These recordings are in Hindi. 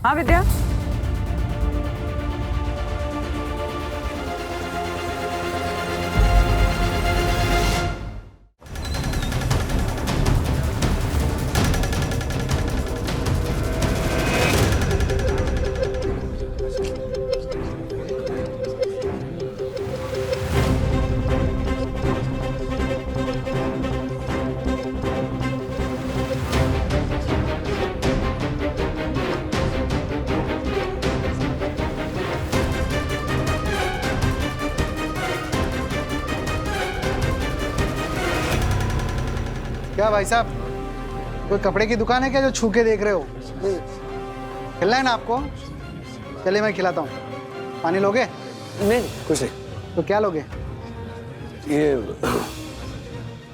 हाँ विद्या। क्या भाई साहब, कोई कपड़े की दुकान है क्या जो छू के देख रहे हो? खिलना है ना आपको? चलिए मैं खिलाता हूँ। पानी लोगे? नहीं कुछ नहीं। तो क्या लोगे? ये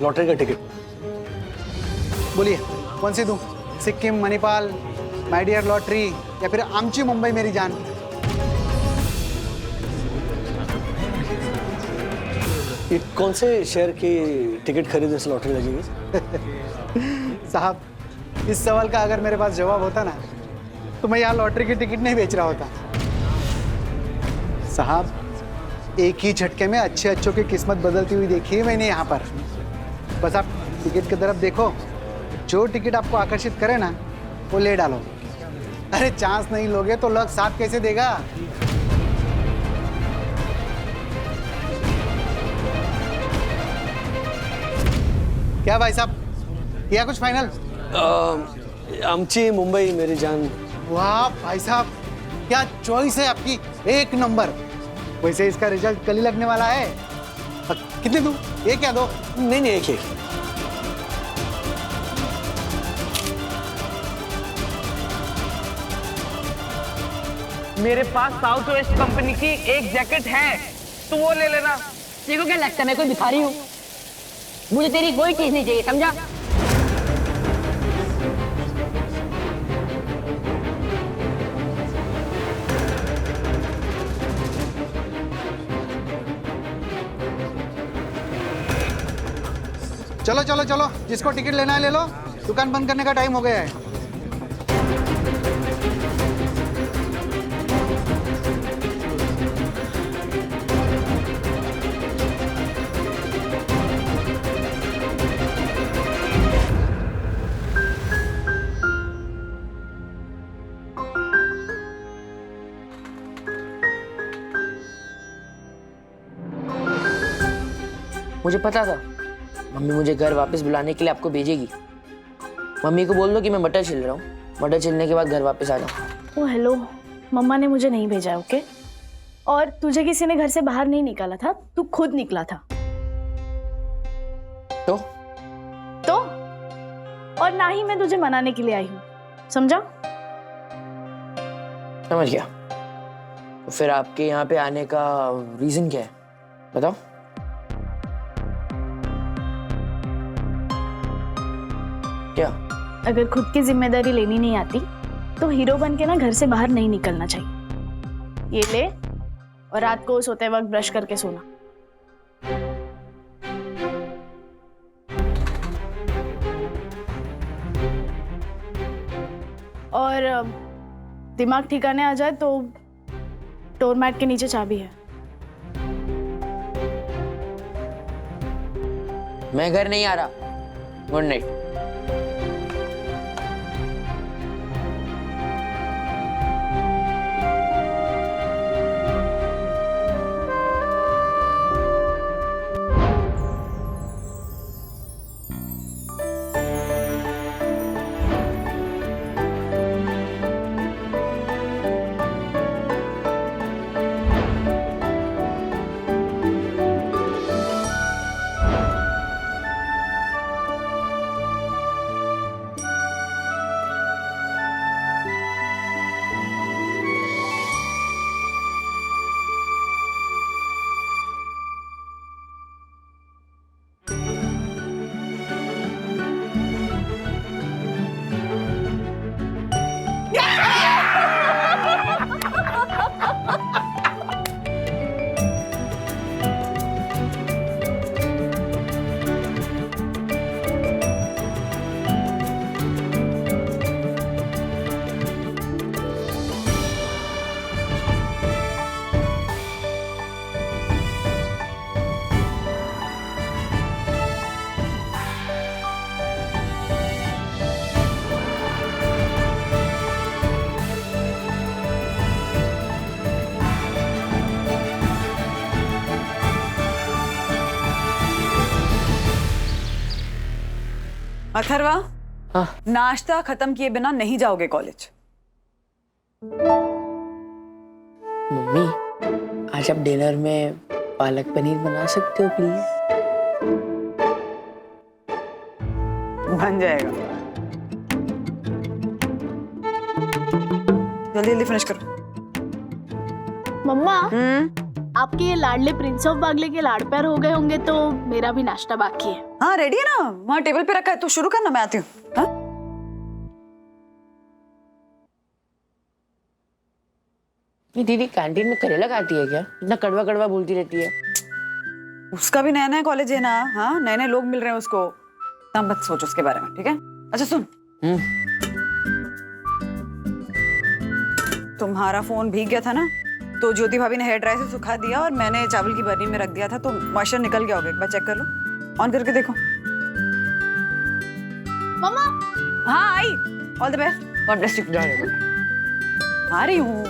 लॉटरी का टिकट। बोलिए कौन सी दूं? Sikkim, Manipal, my dear lottery या फिर आमची मुंबई मेरी जान? ये कौन से शहर की टिकट खरीदने से लॉटरी लगेगी? साहब, इस सवाल का अगर मेरे पास जवाब होता ना तो मैं यहाँ लॉटरी की टिकट नहीं बेच रहा होता। साहब, एक ही झटके में अच्छे अच्छों की किस्मत बदलती हुई देखी है मैंने यहाँ पर। बस आप टिकट की तरफ देखो, जो टिकट आपको आकर्षित करे ना वो ले डालो। अरे चांस नहीं लोगे तो लक साथ कैसे देगा? क्या भाई साहब, किया कुछ फाइनल? आमची मुंबई मेरी जान। वाह भाई साहब, क्या चॉइस है आपकी, एक नंबर। वैसे इसका रिजल्ट कल ही लगने वाला है। कितने दूं? एक या दो? नहीं नहीं, एक ही। मेरे पास साउथ वेस्ट कंपनी की एक जैकेट है, तो वो ले लेना। देखो क्या लगता है मैं कोई भिखारी हूँ? मुझे तेरी कोई चीज नहीं चाहिए, समझा? चलो चलो चलो, जिसको टिकट लेना है ले लो, दुकान बंद करने का टाइम हो गया है। मुझे पता था मम्मी मुझे घर वापस बुलाने के लिए आपको भेजेगी। मम्मी को बोल दो कि मैं मटर छिल रहा हूँ, मटर छिलने के बाद घर वापस आ जाऊँ। ओ हेलो, मम्मा ने मुझे नहीं भेजा है, ओके? और तुझे किसी ने घर से बाहर नहीं निकाला था, तू खुद निकला था। तो और ना ही मैं तुझे मनाने के लिए आई हूँ, समझा? समझ गया। तो फिर आपके यहाँ पे आने का रीजन क्या है, बताओ। क्या? अगर खुद की जिम्मेदारी लेनी नहीं आती तो हीरो बन के ना घर से बाहर नहीं निकलना चाहिए। ये ले, और रात को सोते वक्त ब्रश करके सोना। और दिमाग ठिकाने आ जाए तो डोरमैट के नीचे चाबी है। मैं घर नहीं आ रहा। Good night. अथर्वा, हाँ नाश्ता खत्म किए बिना नहीं जाओगे कॉलेज। मम्मी, आज आप डिनर में पालक पनीर बना सकते हो प्लीज? बन जाएगा, जल्दी जल्दी फिनिश करो। मम्मा, आपके ये लाडले प्रिंस ऑफ बागले के लाड़ प्यार हो गए होंगे, तो मेरा भी नाश्ता बाकी है। हाँ रेडी है ना, वहाँ टेबल पे रखा है, तो शुरू करना, मैं आती हूँ। हाँ? ये दीदी कैंटीन में करेला खाती है क्या? इतना कड़वा कड़वा बोलती रहती है। उसका भी नया नया कॉलेज है ना, हाँ नए नए लोग मिल रहे हैं उसको, तब मत सोच उसके बारे में, ठीक है? अच्छा सुन, तुम्हारा फोन भीग गया था ना, तो ज्योति भाभी ने हेयर ड्रायर से सुखा दिया और मैंने चावल की बर्नी में रख दिया था, तो मॉइस्चर निकल गया होगा, एक बार चेक कर लो, ऑन करके देखो। मम्मा, हाँ आई, all the best, God bless you. आ रही हूँ।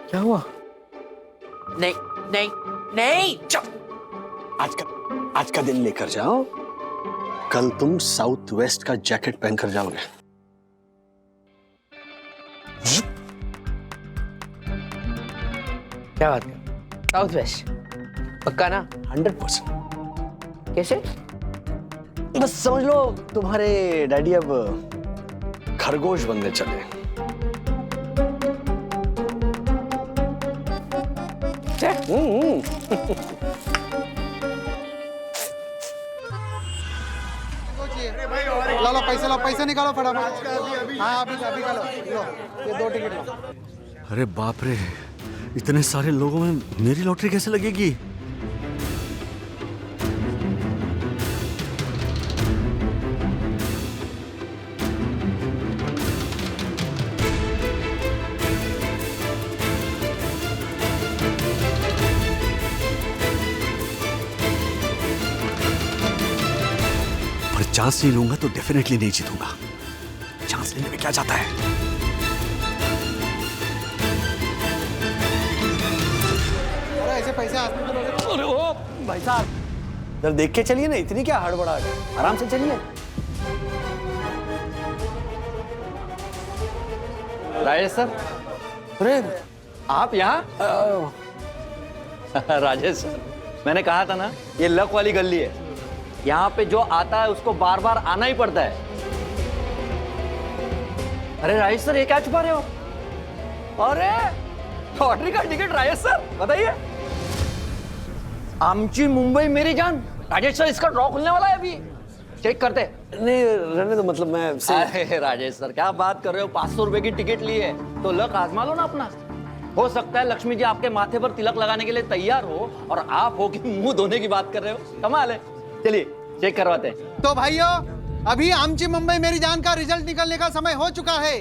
क्या हुआ? नहीं नहीं नहीं, आज का दिन लेकर जाओ, कल तुम साउथ वेस्ट का जैकेट पहनकर जाओगे। क्या बात है? साउथ वेस्ट पक्का ना? 100%। कैसे? बस समझ लो तुम्हारे डैडी अब खरगोश बनने चले। लो पैसे लो, पैसे निकालो फटाफट। हाँ अभी अभी का लो, ये 2 टिकट लो। अरे बाप रे, इतने सारे लोगों में मेरी लॉटरी कैसे लगेगी? पर चांस नहीं लूंगा तो डेफिनेटली नहीं जीतूंगा। चांस लेने में क्या जाता है? अरे ऐसे पैसे हाथ में लोगे तो अरे ओ भाई साहब, इधर देख के चलिए ना, इतनी क्या हड़बड़ाहट है, आराम से चलिए। राजेश सर, अरे आप यहाँ? राजेश सर, मैंने कहा था ना, ये लक वाली गली है, यहाँ पे जो आता है उसको बार बार आना ही पड़ता है। अरे राजेश सर, ये क्या छुपा रहे हो? अरे लॉटरी का टिकट राजेश सर, बताइए। आमची मुंबई मेरी जान। राजेश सर, इसका ड्रॉ खुलने वाला है अभी, चेक करते। नहीं रहने दो, मतलब मैं अरे राजेश सर, क्या बात कर रहे हो? 500 रुपए की टिकट ली है तो लक आजमा लो ना अपना। हो सकता है लक्ष्मी जी आपके माथे पर तिलक लगाने के लिए तैयार हो और आप हो कि मुंह धोने की बात कर रहे हो। कमाल है। चलिए चेक करवाते हैं। तो भाइयों, अभी आमची मुंबई मेरी जान का रिजल्ट निकलने का समय हो चुका है,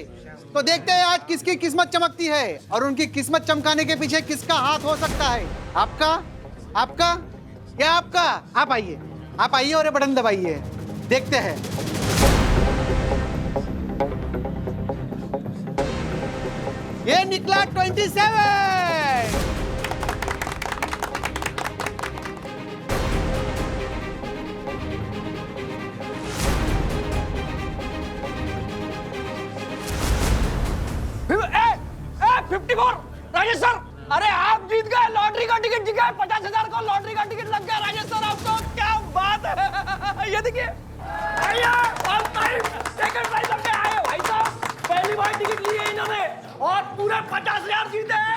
तो देखते हैं आज किसकी किस्मत चमकती है और उनकी किस्मत चमकाने के पीछे किसका हाथ हो सकता है। आपका, आपका या आपका? आप आइए और ये बटन दबाइए, देखते हैं। ये निकला 27। राजेश सर, अरे आप जीत गए, लॉटरी का टिकट जीत गए, 50,000 का लॉटरी का टिकट लग गया राजेश सर आपको। क्या बात है, ये देखिए सेकंड प्राइज लग गया है भाई साहब। पहली बार टिकट ली है इन्होंने और पूरे 50,000 जीते हैं।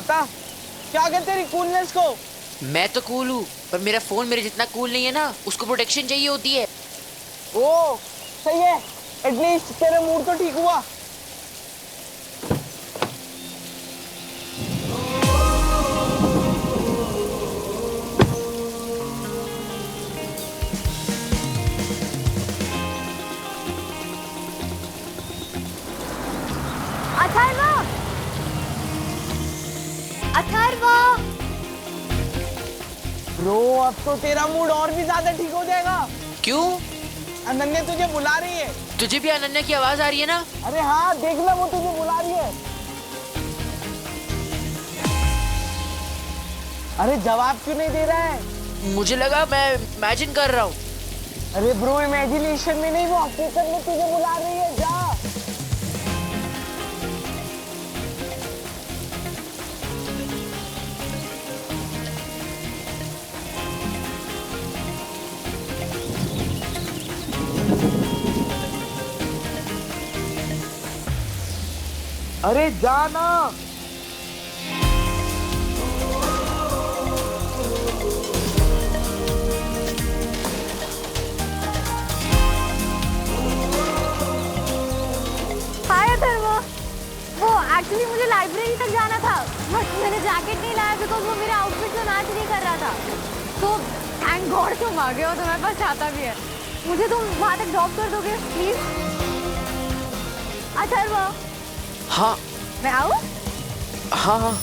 दाता, क्या कहते तेरी कूलनेस को? मैं तो कूल हूँ, पर मेरा फोन मेरे जितना कूल नहीं है ना, उसको प्रोटेक्शन चाहिए होती है। ओ सही है, एटलीस्ट तेरा मूड तो ठीक हुआ। अथर्व, ब्रो अब तो तेरा मूड और भी ज्यादा ठीक हो जाएगा। क्यों? अनन्या तुझे बुला रही है। तुझे भी अनन्या की आवाज आ रही है ना? अरे हाँ, देखना वो तुझे बुला रही है। अरे जवाब क्यों नहीं दे रहा है? मुझे लगा मैं इमेजिन कर रहा हूँ। अरे ब्रो, इमेजिनेशन में नहीं, वो हकीकत में तुझे बुला रही है। जा। अरे जाना। हाय अथर्व, वो एक्चुअली मुझे लाइब्रेरी तक जाना था, बट मैंने जैकेट नहीं लाया बिकॉज वो मेरे आउटफिट में मैच नहीं कर रहा था। तो थैंक गॉड तुम आ गए हो, तुम्हारे पास छाता भी है। मुझे तुम वहाँ तक ड्रॉप कर दोगे प्लीज? अथर्व, हाँ मैं आऊँ? हाँ हाँ।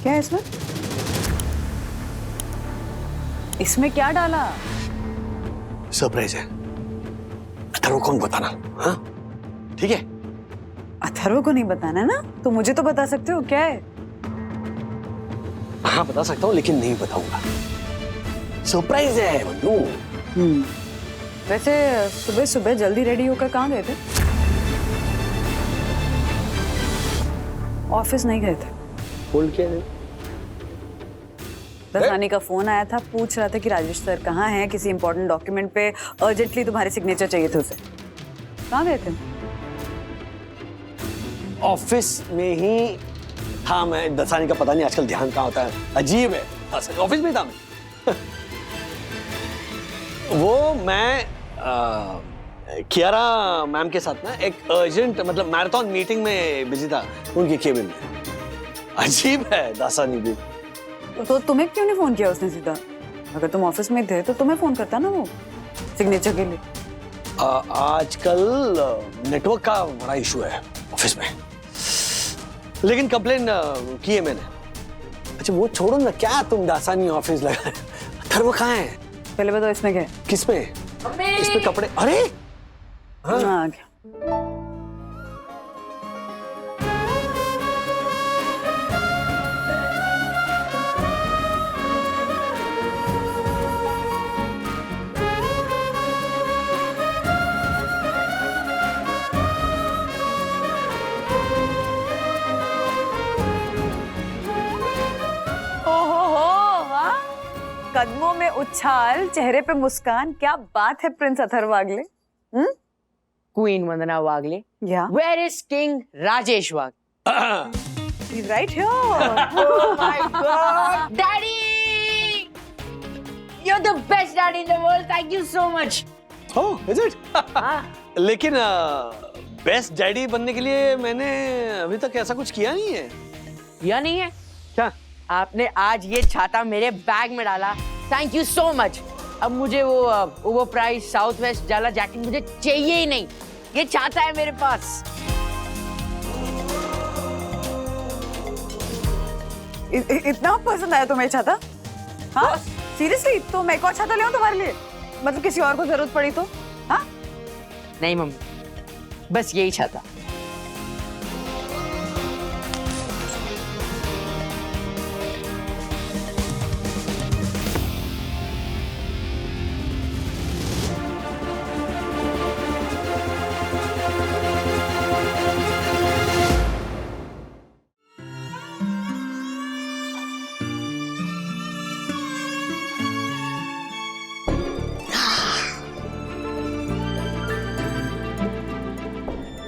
क्या है इसमें? इसमें क्या डाला? सरप्राइज है, अथर्व को बताना। हाँ ठीक है? अथर्व को नहीं बताना ना, तो मुझे तो बता सकते हो। क्या है? हाँ बता सकता हूँ, लेकिन नहीं बताऊंगा। सरप्राइज है मन्नू। वैसे सुबह सुबह जल्दी रेडी होकर कहाँ गए थे? ऑफिस नहीं गए थे? बोल क्या है? दसानी का फोन आया था, पूछ रहा था कि राजेश सर कहाँ हैं, किसी इंपॉर्टेंट डॉक्यूमेंट पे अर्जेंटली तुम्हारे सिग्नेचर चाहिए थे उसे। कहाँ गए थे? ऑफिस में ही था मैं। दसानी का पता नहीं आजकल ध्यान कहाँ होता है, अजीब है। ऑफिस में था मैं। वो मैं कियारा मैम के साथ ना एक अर्जेंट मतलब मैराथन मीटिंग में बिजी था, उनके केबिन में। अजीब है दासानी भी। तो तुम्हें क्यों नहीं फोन किया उसने सीधा? अगर तुम ऑफिस में थे तो तुम्हें फोन करता ना वो सिग्नेचर के लिए। आजकल नेटवर्क का बड़ा इशू है ऑफिस में, लेकिन कंप्लेन की है मैंने। अच्छा वो छोड़ो ना, क्या तुम दासानी ऑफिस लगा, अथर्व कहाँ है? पहले बताओ इसमें क्या है? किस पे? इस पे कपड़े। अरे हाँ आ गया। कदमों में उछाल, चेहरे पे मुस्कान, क्या बात है प्रिंस अथर्व वागले। क्वीन वंदना वागले। या वेयर इज किंग राजेश वाग? He's right here. Oh my God, Daddy! You're the best daddy in the world. Thank you so much. Oh, is it? लेकिन बेस्ट डैडी बनने के लिए मैंने अभी तक ऐसा कुछ किया नहीं है। या नहीं है? क्या? आपने आज ये छाता मेरे बैग में डाला, थैंक यू सो मच। अब मुझे वो ओवर प्राइस साउथ वेस्ट जाला जैकेट मुझे चाहिए ही नहीं, ये छाता है मेरे पास। इतना पसंद आया तुम्हें छाता? हाँ सीरियसली? तो मैं एक और छाता ले आऊं तुम्हारे लिए? मतलब किसी और को जरूरत पड़ी तो? हाँ नहीं मम्मी, बस यही छाता।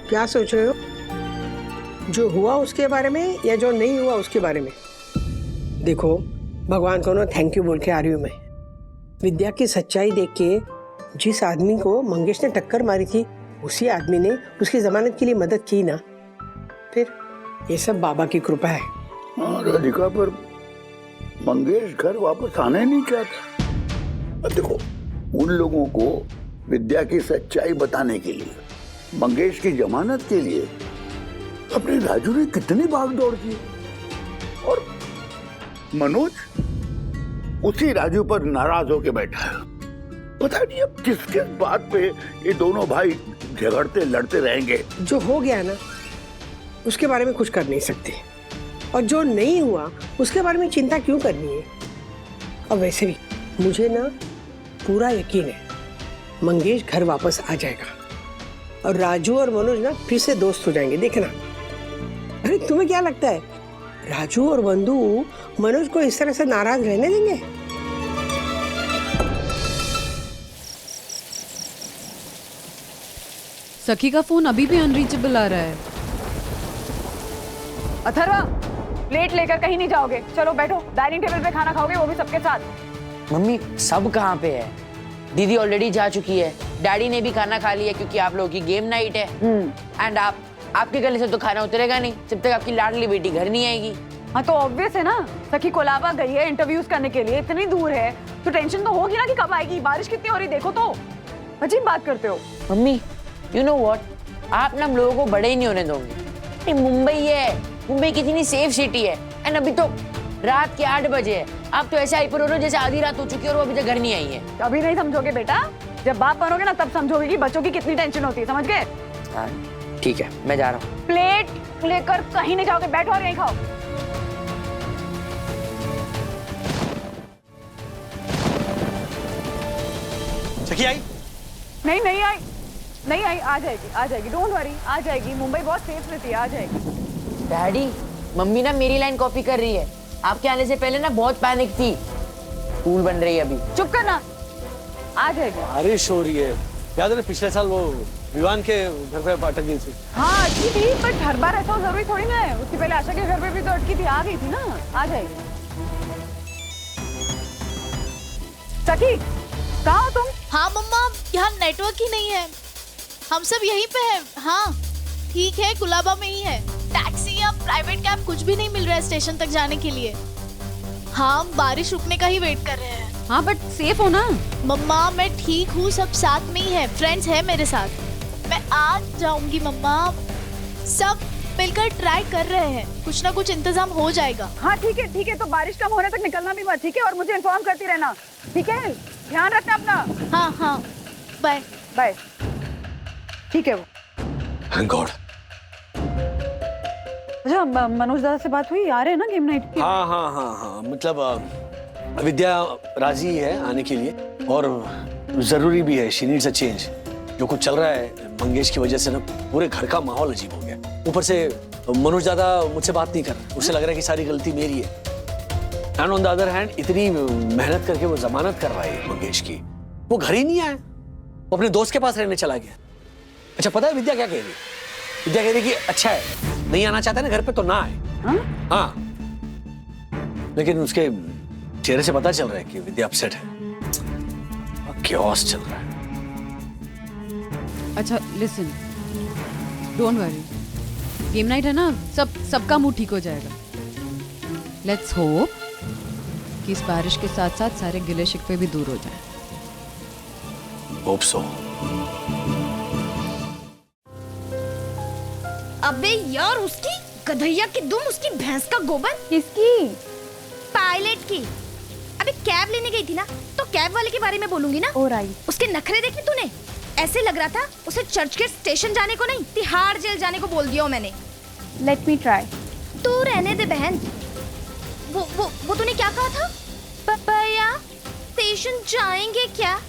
क्या सोच रहे हो? जो हुआ उसके बारे में या जो नहीं हुआ उसके बारे में? देखो भगवान को ना थैंक यू बोल के आ रही हूँ मैं। विद्या की सच्चाई देख के जिस आदमी को मंगेश ने टक्कर मारी थी उसी आदमी ने उसकी जमानत के लिए मदद की ना, फिर ये सब बाबा की कृपा है। हाँ राधिका, पर मंगेश घर वापस आना ही नहीं चाहता। देखो उन लोगों को विद्या की सच्चाई बताने के लिए, मंगेश की जमानत के लिए अपने राजू ने कितनी भागदौड़ की, और मनोज उसी राजू पर नाराज होके बैठा है। पता नहीं अब किस किस बात पे ये दोनों भाई झगड़ते लड़ते रहेंगे। जो हो गया ना उसके बारे में कुछ कर नहीं सकते, और जो नहीं हुआ उसके बारे में चिंता क्यों करनी है। और वैसे भी मुझे ना पूरा यकीन है मंगेश घर वापस आ जाएगा और राजू और मनोज ना फिर से दोस्त हो जाएंगे, देखना। अरे तुम्हें क्या लगता है राजू और बंधु मनोज को इस तरह से नाराज रहने देंगे? सखी का फोन अभी भी अनरीचेबल आ रहा है। अथर्वा प्लेट लेकर कहीं नहीं जाओगे, चलो बैठो, डाइनिंग टेबल पे खाना खाओगे, वो भी सबके साथ। मम्मी सब कहाँ पे है? दीदी ऑलरेडी जा चुकी है, डैडी ने भी खाना खा लिया क्योंकि आप लोगों की गेम नाइट है। एंड आपके गले से तो खाना उतरेगा नहीं जब तक आपकी लाडली बेटी घर नहीं आएगी। हाँ तो ऑब्वियस है ना, सखी कोलाबा गई है इंटरव्यूज करने के लिए, इतनी दूर है तो टेंशन तो होगी ना कि कब आएगी। बारिश कितनी हो रही देखो तो, अजीब बात करते हो। मम्मी यू नो व्हाट, आप ना हम लोगों को बड़े ही नहीं होने दोगे। मुंबई है, मुंबई कितनी सेफ सिटी है, एंड अभी तो रात के 8 बजे है। आप तो ऐसे हाइपर हो रहे हो जैसे आधी रात हो चुकी है और वो अभी तक घर नहीं आई है। अभी नहीं समझोगे बेटा, जब बाप बनोगे ना तब समझोगे कि बच्चों की कितनी टेंशन होती है, समझ गए? हाँ ठीक है, मैं जा रहा हूँ। प्लेट लेकर कहीं नहीं जाओगे, बैठो और यहीं खाओ। सखी आई? नहीं नहीं आई, नहीं आई, आ जाएगी आ जाएगी, डोंट वरी, आ जाएगी। मुंबई बहुत सेफ रहती है, आ जाएगी। डैडी मम्मी ना मेरी लाइन कॉपी कर रही है, आपके आने से पहले ना बहुत पैनिक थी। फूल बन रही है अभी। चुप करना, आ जाएगी। बारिश हो रही है, याद है ना पिछले साल वो विवान के घर पे अटक गई थी। हाँ अटकी थी, पर हर बार ऐसा जरूरी थोड़ी ना है। उससे पहले आशा के घर पे भी तो अटकी थी, आ गई थी ना, आ जाएगी। सखी कहाँ हो तुम? हाँ मम्मा, यहाँ नेटवर्क ही नहीं है, हम सब यहीं पे हैं। हाँ ठीक है, कुलाबा में ही है। टैक्सी या प्राइवेट कैब कुछ भी नहीं मिल रहा है स्टेशन तक जाने के लिए। हाँ, हम बारिश रुकने का ही वेट कर रहे हैं। हाँ बट सेफ हो ना? मम्मा मैं ठीक हूँ, सब साथ में ही है, फ्रेंड्स है मेरे साथ। मैं आज जाऊंगी मम्मा, सब मिलकर ट्राई कर रहे हैं, कुछ ना कुछ इंतजाम हो जाएगा। हाँ ठीक है, तो बारिश कम होने तक निकलना भी मत, ठीक है? और मुझे इन्फॉर्म करती रहना, ठीक है? ध्यान रखना अपना। हाँ हाँ, बाय बाय। ठीक है वो। Thank God. अच्छा, मनोज दादा से बात हुई? आ रहे हैं ना गेम नाइट की? हाँ, मतलब विद्या राजी है आने के लिए और जरूरी भी है। She needs a change. जो कुछ चल रहा है मंगेश की वजह से ना पूरे घर का माहौल अजीब हो गया। ऊपर से मनोज दादा मुझसे बात नहीं कर रहे, उसे लग रहा है कि सारी गलती मेरी है। And on the other hand इतनी मेहनत करके वो जमानत कर रहा है मंगेश की, वो घर ही नहीं आया, वो अपने दोस्त के पास रहने चला गया। अच्छा पता है विद्या क्या कह रही है? विद्या कह रही कि अच्छा है नहीं आना चाहता ना घर पे तो ना आए। हाँ लेकिन उसके चेहरे से पता चल रहा है कि विद्या अपसेट है, क्योस चल रहा है। अच्छा listen, don't worry, game night है ना, सबका मूड ठीक हो जाएगा। लेट्स होप कि इस बारिश के साथ साथ सारे गिले शिकवे भी दूर हो जाएं। Hope so. अबे यार, उसकी गधैया की दुम, उसकी भैंस का गोबर। किसकी? पायलट की। अबे कैब लेने गई थी ना, तो कैब वाले के बारे में बोलूंगी ना। ऑलराइट। उसके नखरे देखे तूने? ऐसे लग रहा था उसे चर्चगेट स्टेशन जाने को नहीं, तिहाड़ जेल जाने को बोल दिया मैंने। Let me try. तू रहने दे बहन। वो तूने क्या कहा था? भैया स्टेशन जाएंगे क्या?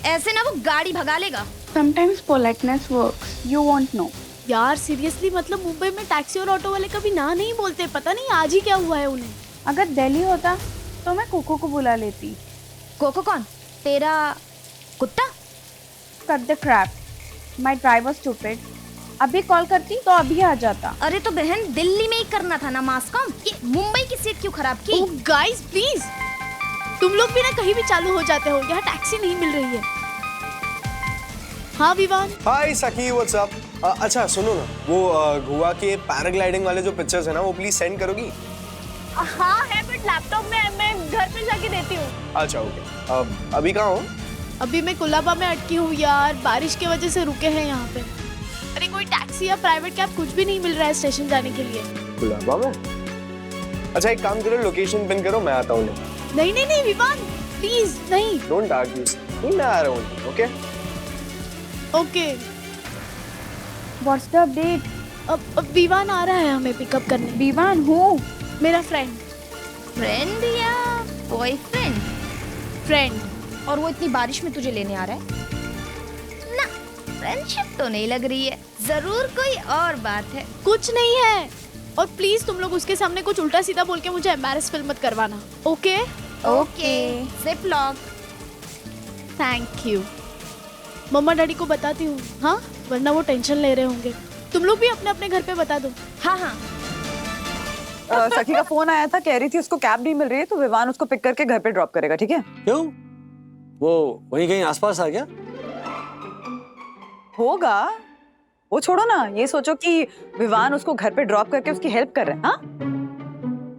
ऐसे ना वो गाड़ी भगा लेगा। Sometimes politeness works. You won't know. यार सीरियसली, मतलब मुंबई में टैक्सी और ऑटो वाले कभी ना नहीं बोलते, पता नहीं आज ही क्या हुआ है उन्हें। अगर दिल्ली होता तो मैं कोको को बुला लेती। कोको कौन? तेरा कुत्ता? Cut the crap. My drive was stupid. अभी कॉल करती तो अभी आ जाता। अरे तो बहन दिल्ली में ही करना था ना मास्कॉम, ये मुंबई की सीट क्यों खराब की? ओह गाइस प्लीज, तुम लोग भी ना कहीं भी चालू हो जाते हो, यहाँ टैक्सी नहीं मिल रही है। हाँ विवान। हाय सखी, व्हाट्स अप? अच्छा सुनो ना, वो गोवा के पैराग्लाइडिंग वाले जो पिक्चर्स है ना, वो प्लीज सेंड करोगी? हाँ है, बट लैपटॉप में मैं घर पे जाके देती हूँ। अच्छा ओके। अभी कहाँ हो? अभी मैं कुलाबा में अटकी हूँ यार, बारिश की वजह से रुके हैं यहाँ पे। अरे कोई टैक्सी या प्राइवेट कैब कुछ भी नहीं मिल रहा है स्टेशन जाने के लिए। कुलाबा में? अच्छा एक काम करो, लोकेशन पिन करो, मैं आता हूँ। नहीं विवान प्लीज नहीं। डोंट आर्ग्यू, नहीं मैं आ रहा हूँ। Okay okay. What's the update? अब विवान आ रहा है हमें पिकअप करने। विवान हूँ? मेरा फ्रेंड। फ्रेंड या बॉयफ्रेंड? फ्रेंड। और वो इतनी बारिश में तुझे लेने आ रहा है? ना, फ्रेंडशिप तो नहीं लग रही है, जरूर कोई और बात है। कुछ नहीं है, और प्लीज तुम लोग उसके सामने कुछ उल्टा सीधा बोल के मुझे एम्बैरेस फील मत करवाना। Okay okay. Zip lock. Thank you. Mama daddy को बताती हूँ, हाँ, वरना वो टेंशन ले रहे होंगे। तुम लोग भी अपने अपने घर पे बता दो। हाँ हाँ। सखी का फोन आया था, कह रही थी उसको कैब नहीं मिल रही है, तो विवान उसको पिक करके घर पे ड्रॉप करेगा, ठीक है? क्यों? वो वहीं कहीं आसपास आ गया? होगा, वो छोड़ो ना, ये सोचो कि विवान उसको घर पे ड्रॉप करके उसकी हेल्प कर रहे हैं। हाँ?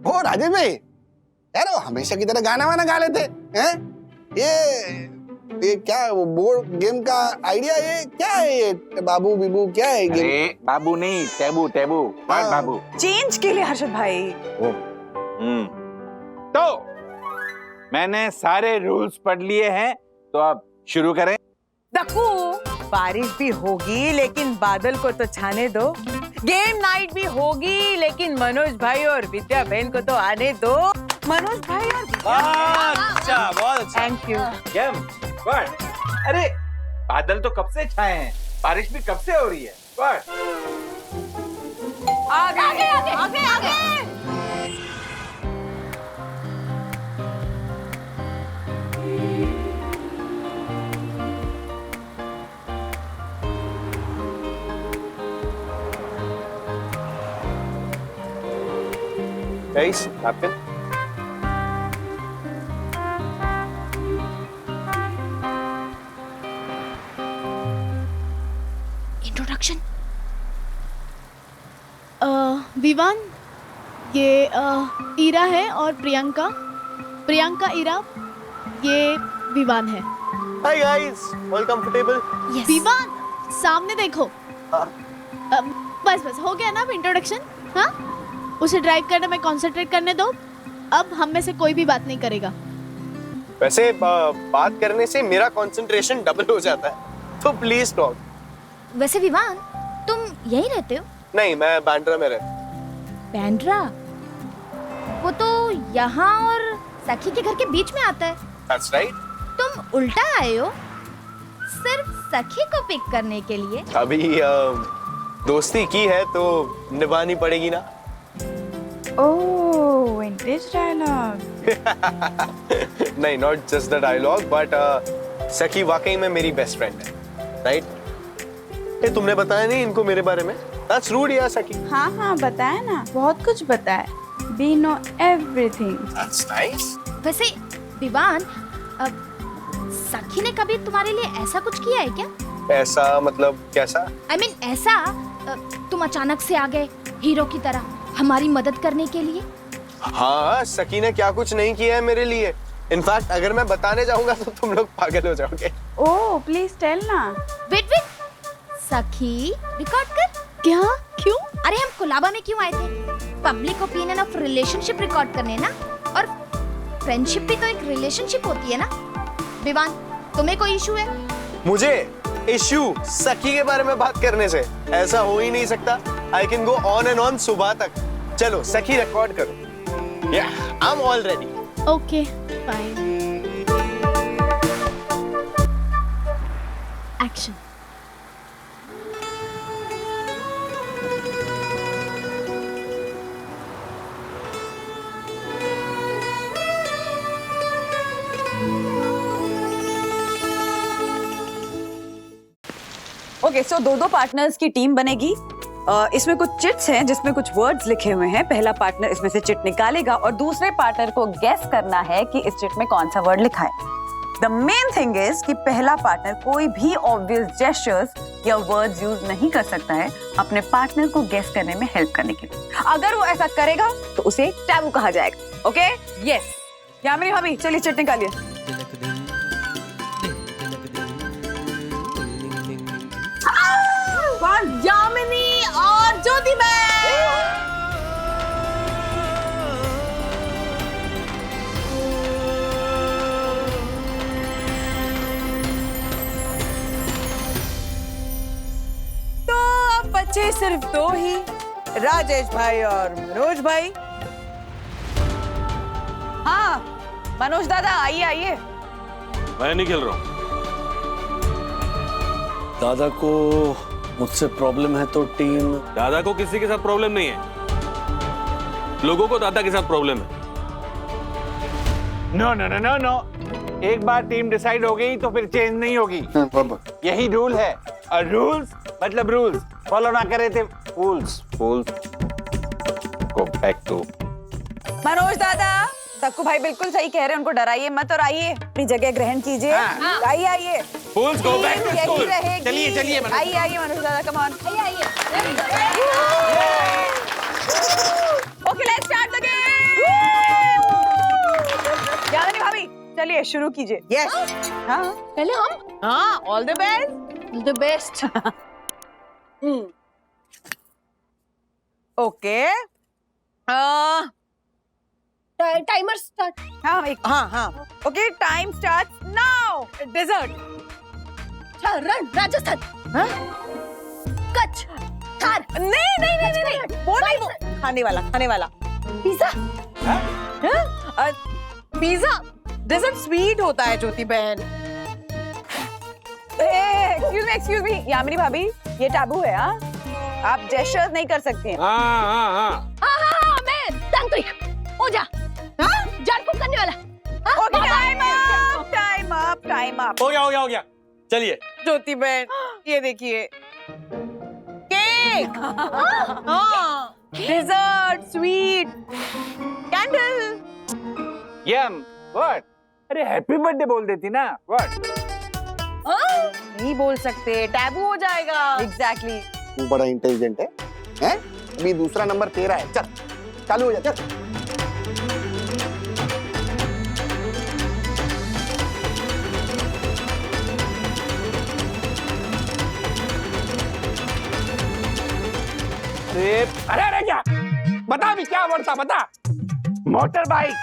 ओ राजेश भाई, यार वो हमेशा की तरह गाना वाना गा लेते हैं। ये क्या वो बोर्ड गेम का आइडिया, ये क्या है? ये बाबू बीबू क्या है गेम? अरे बाबू नहीं, टेबू टेबू, बात बाबू। चेंज के लिए हर्षद भाई। तो मैंने सारे रूल्स पढ़ लिए हैं, तो अब शुरू करें। देखो, बारिश भी होगी लेकिन बादल को तो छाने दो, गेम नाइट भी होगी लेकिन मनोज भाई और विद्या बहन को तो आने दो। मनोज भाई और अच्छा, बहुत अच्छा। Thank you. Game good. अरे बादल तो कब से छाए हैं, बारिश भी कब से हो रही है। गुड। आगे आगे आगे आगे आगे। Guys, napkin. इंट्रोडक्शन। विवान, ये ईरा है और प्रियंका, प्रियंका इरा, ये विवान है। Hi guys, all comfortable? Vivaan, सामने देखो। बस हो गया ना इंट्रोडक्शन? हाँ, उसे ड्राइव करने में कंसंट्रेट करने दो। अब हम में से कोई भी बात नहीं करेगा। वैसे बात करने से मेरा कंसंट्रेशन डबल हो जाता है, तो प्लीज टॉक। वैसे विवान, तुम यहीं रहते हो? नहीं, मैं बांद्रा में रहता हूँ। बांद्रा? वो तो यहाँ और सखी के घर के बीच में आता है। That's right. तुम उल्टा आए हो सिर्फ सखी को पिक करने के लिए? अभी दोस्ती की है तो निभानी पड़ेगी ना। Oh, vintage dialogue. नहीं, not just the dialogue, but Sakhi वाकई में मेरी बेस्ट फ्रेंड है, राइट? ये तुमने बताया नहीं इनको मेरे बारे में? That's rude यार सखी। हाँ बताया ना, बहुत कुछ बताया। We know everything. That's nice. वैसे विवान, सखी ने कभी तुम्हारे लिए ऐसा कुछ किया है क्या? ऐसा मतलब कैसा? I mean, ऐसा तुम अचानक से आ गए हीरो की तरह हमारी मदद करने के लिए? हाँ, सखी ने क्या कुछ नहीं किया है मेरे लिए। इनफैक्ट अगर मैं बताने जाऊंगा तो तुम लोग पागल हो जाओगे। ओह, प्लीज टेल ना। वेट, सखी रिकॉर्ड कर। क्या? क्यों? अरे हम कोलाबा में क्यों आए थे? Public opinion of relationship record करने ना। और फ्रेंडशिप भी तो एक रिलेशनशिप होती है ना। विवान, तुम्हें कोई इशू है? मुझे इश्यू सखी के बारे में बात करने से? ऐसा हो ही नहीं सकता। I can go on and on सुबह तक। चलो सखी रिकॉर्ड करो। Yeah, I am all ready. Okay, fine. Action. Okay, so दो पार्टनर्स की टीम बनेगी। इसमें कुछ चिट्स हैं जिसमें कुछ वर्ड्स लिखे हुए हैं। पहला पार्टनर इसमें से चिट निकालेगा और दूसरे पार्टनर को गेस करना है कि इस चिट में कौन सा वर्ड लिखा है। द मेन थिंग इज कि पहला पार्टनर कोई भी ऑब्वियस जेस्चर्स या वर्ड्स यूज नहीं कर सकता है अपने पार्टनर को गेस करने में हेल्प करने के लिए। अगर वो ऐसा करेगा तो उसे टैबू कहा जाएगा। ओके? यस। यामिनी भाभी, चलिए चिट निकालिए। यामिनी और ज्योति तो अब बचे सिर्फ दो ही, राजेश भाई और मनोज भाई। हाँ, मनोज दादा आइए। मैं नहीं खेल रहा हूँ। दादा को मुझसे प्रॉब्लम है तो टीम। दादा को किसी के साथ प्रॉब्लम नहीं है, लोगों को दादा के साथ प्रॉब्लम है। No no no no no, एक बार टीम डिसाइड हो गई तो फिर चेंज नहीं होगी। यही रूल है, और रूल्स मतलब रूल्स फॉलो ना करे थे fools. Go back to. Manoj दादा, तक्कू भाई बिल्कुल सही कह रहे हैं, उनको डराइए मत और आइए अपनी जगह ग्रहण कीजिए। आइए। Fools go back to school. चलिए आइए मनोज दादा, कम ऑन। आइए। Okay, let's start the game. Yamini भाभी, चलिए शुरू कीजिए। यस। हाँ, पहले हम। हाँ, all the best. The best. Okay, timer start. हाँ। Okay, time starts now. Desert. Rann, Rajasthan. Kutch, Thar. नहीं, वो नहीं, वो खाने वाला। पिज्जा। पिज्जा डेजर्ट स्वीट होता है ज्योति बहन। एक्सक्यूज मी यामिनी भाभी, ये टाबू है। हाँ, आप जेस्चर्स नहीं कर सकती हैं। हाँ। मैं तांत्रिक ओझा, जान फूक करने वाला। Okay, time up. हो गया। चलिए ज्योति बहन, ये देखिए केक। हाँ, dessert, sweet, candle. Yum, what? अरे हैप्पी बर्थडे बोल देती ना। व्हाट? नहीं बोल सकते, टैबू हो जाएगा। एग्जैक्टली। तू बड़ा इंटेलिजेंट है, हैं? अभी दूसरा नंबर तेरा है। चल, चालू हो जा, चल। बता भी क्या वर्ड था, बता। Motor bike.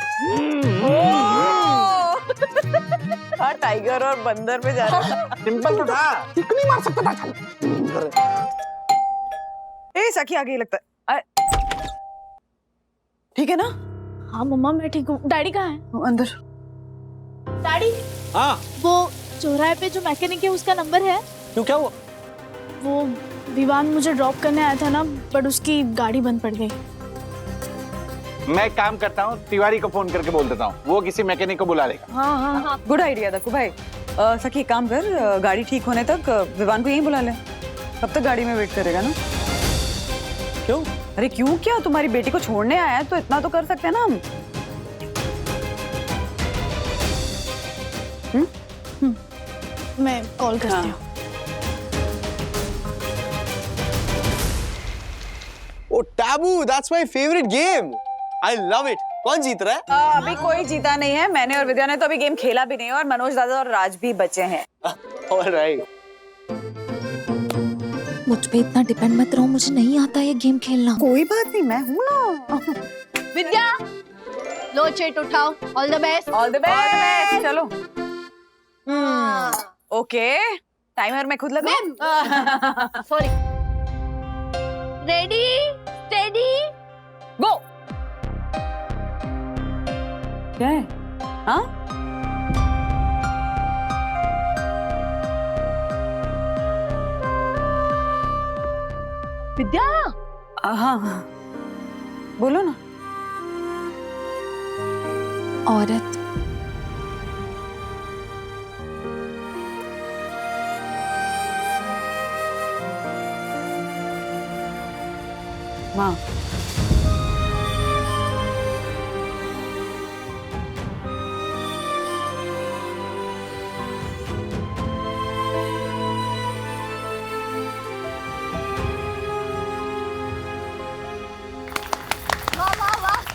हाँ, टाइगर और बंदर पे जा रहा। सिंपल तो था, किक नहीं मार सकता था। चल। ए सखी आ गई लगता है। ठीक है ना? हाँ मम्मा मैं ठीक हूँ। डैडी कहाँ है? अंदर। डैडी, हाँ वो चौराहे पे जो मैकेनिक है उसका नंबर है? क्यों, क्या हुआ? वो विवान मुझे ड्रॉप करने आया था ना, बट उसकी गाड़ी बंद पड़ गई। मैं एक काम करता हूँ, तिवारी को फोन करके बोल देता हूँ, वो किसी मैकेनिक को बुला लेगा। हाँ हाँ, गुड आइडिया दक्कू भाई। सखी काम कर, गाड़ी ठीक होने तक विवान को यहीं बुला ले। कब तक गाड़ी में वेट करेगा ना? क्यों? अरे क्यों क्या, तुम्हारी बेटी को छोड़ने आया है तो इतना तो कर सकते हैं ना हम। मैं कॉल करती हूँ। Oh taboo, that's my favourite game. I love it. कौन जीत रहा है? अभी कोई जीता नहीं है। मैंने और विद्या ने तो अभी गेम खेला भी नहीं है, और मनोज दादा और राज भी बचे हैं। ऑलराइट। मुझ पे इतना डिपेंड मत रहो, मुझे नहीं आता ये गेम खेलना। कोई बात नहीं, मैं हूँ ना। विद्या, लो चेट उठाओ। All the best. All the best. चलो। ओके, टाइमर मैं खुद लगाऊं? सॉरी। रेडी, स्टेडी, गो। क्या है? हाँ? विद्या। हाँ हाँ, बोलो ना। औरत। माँ।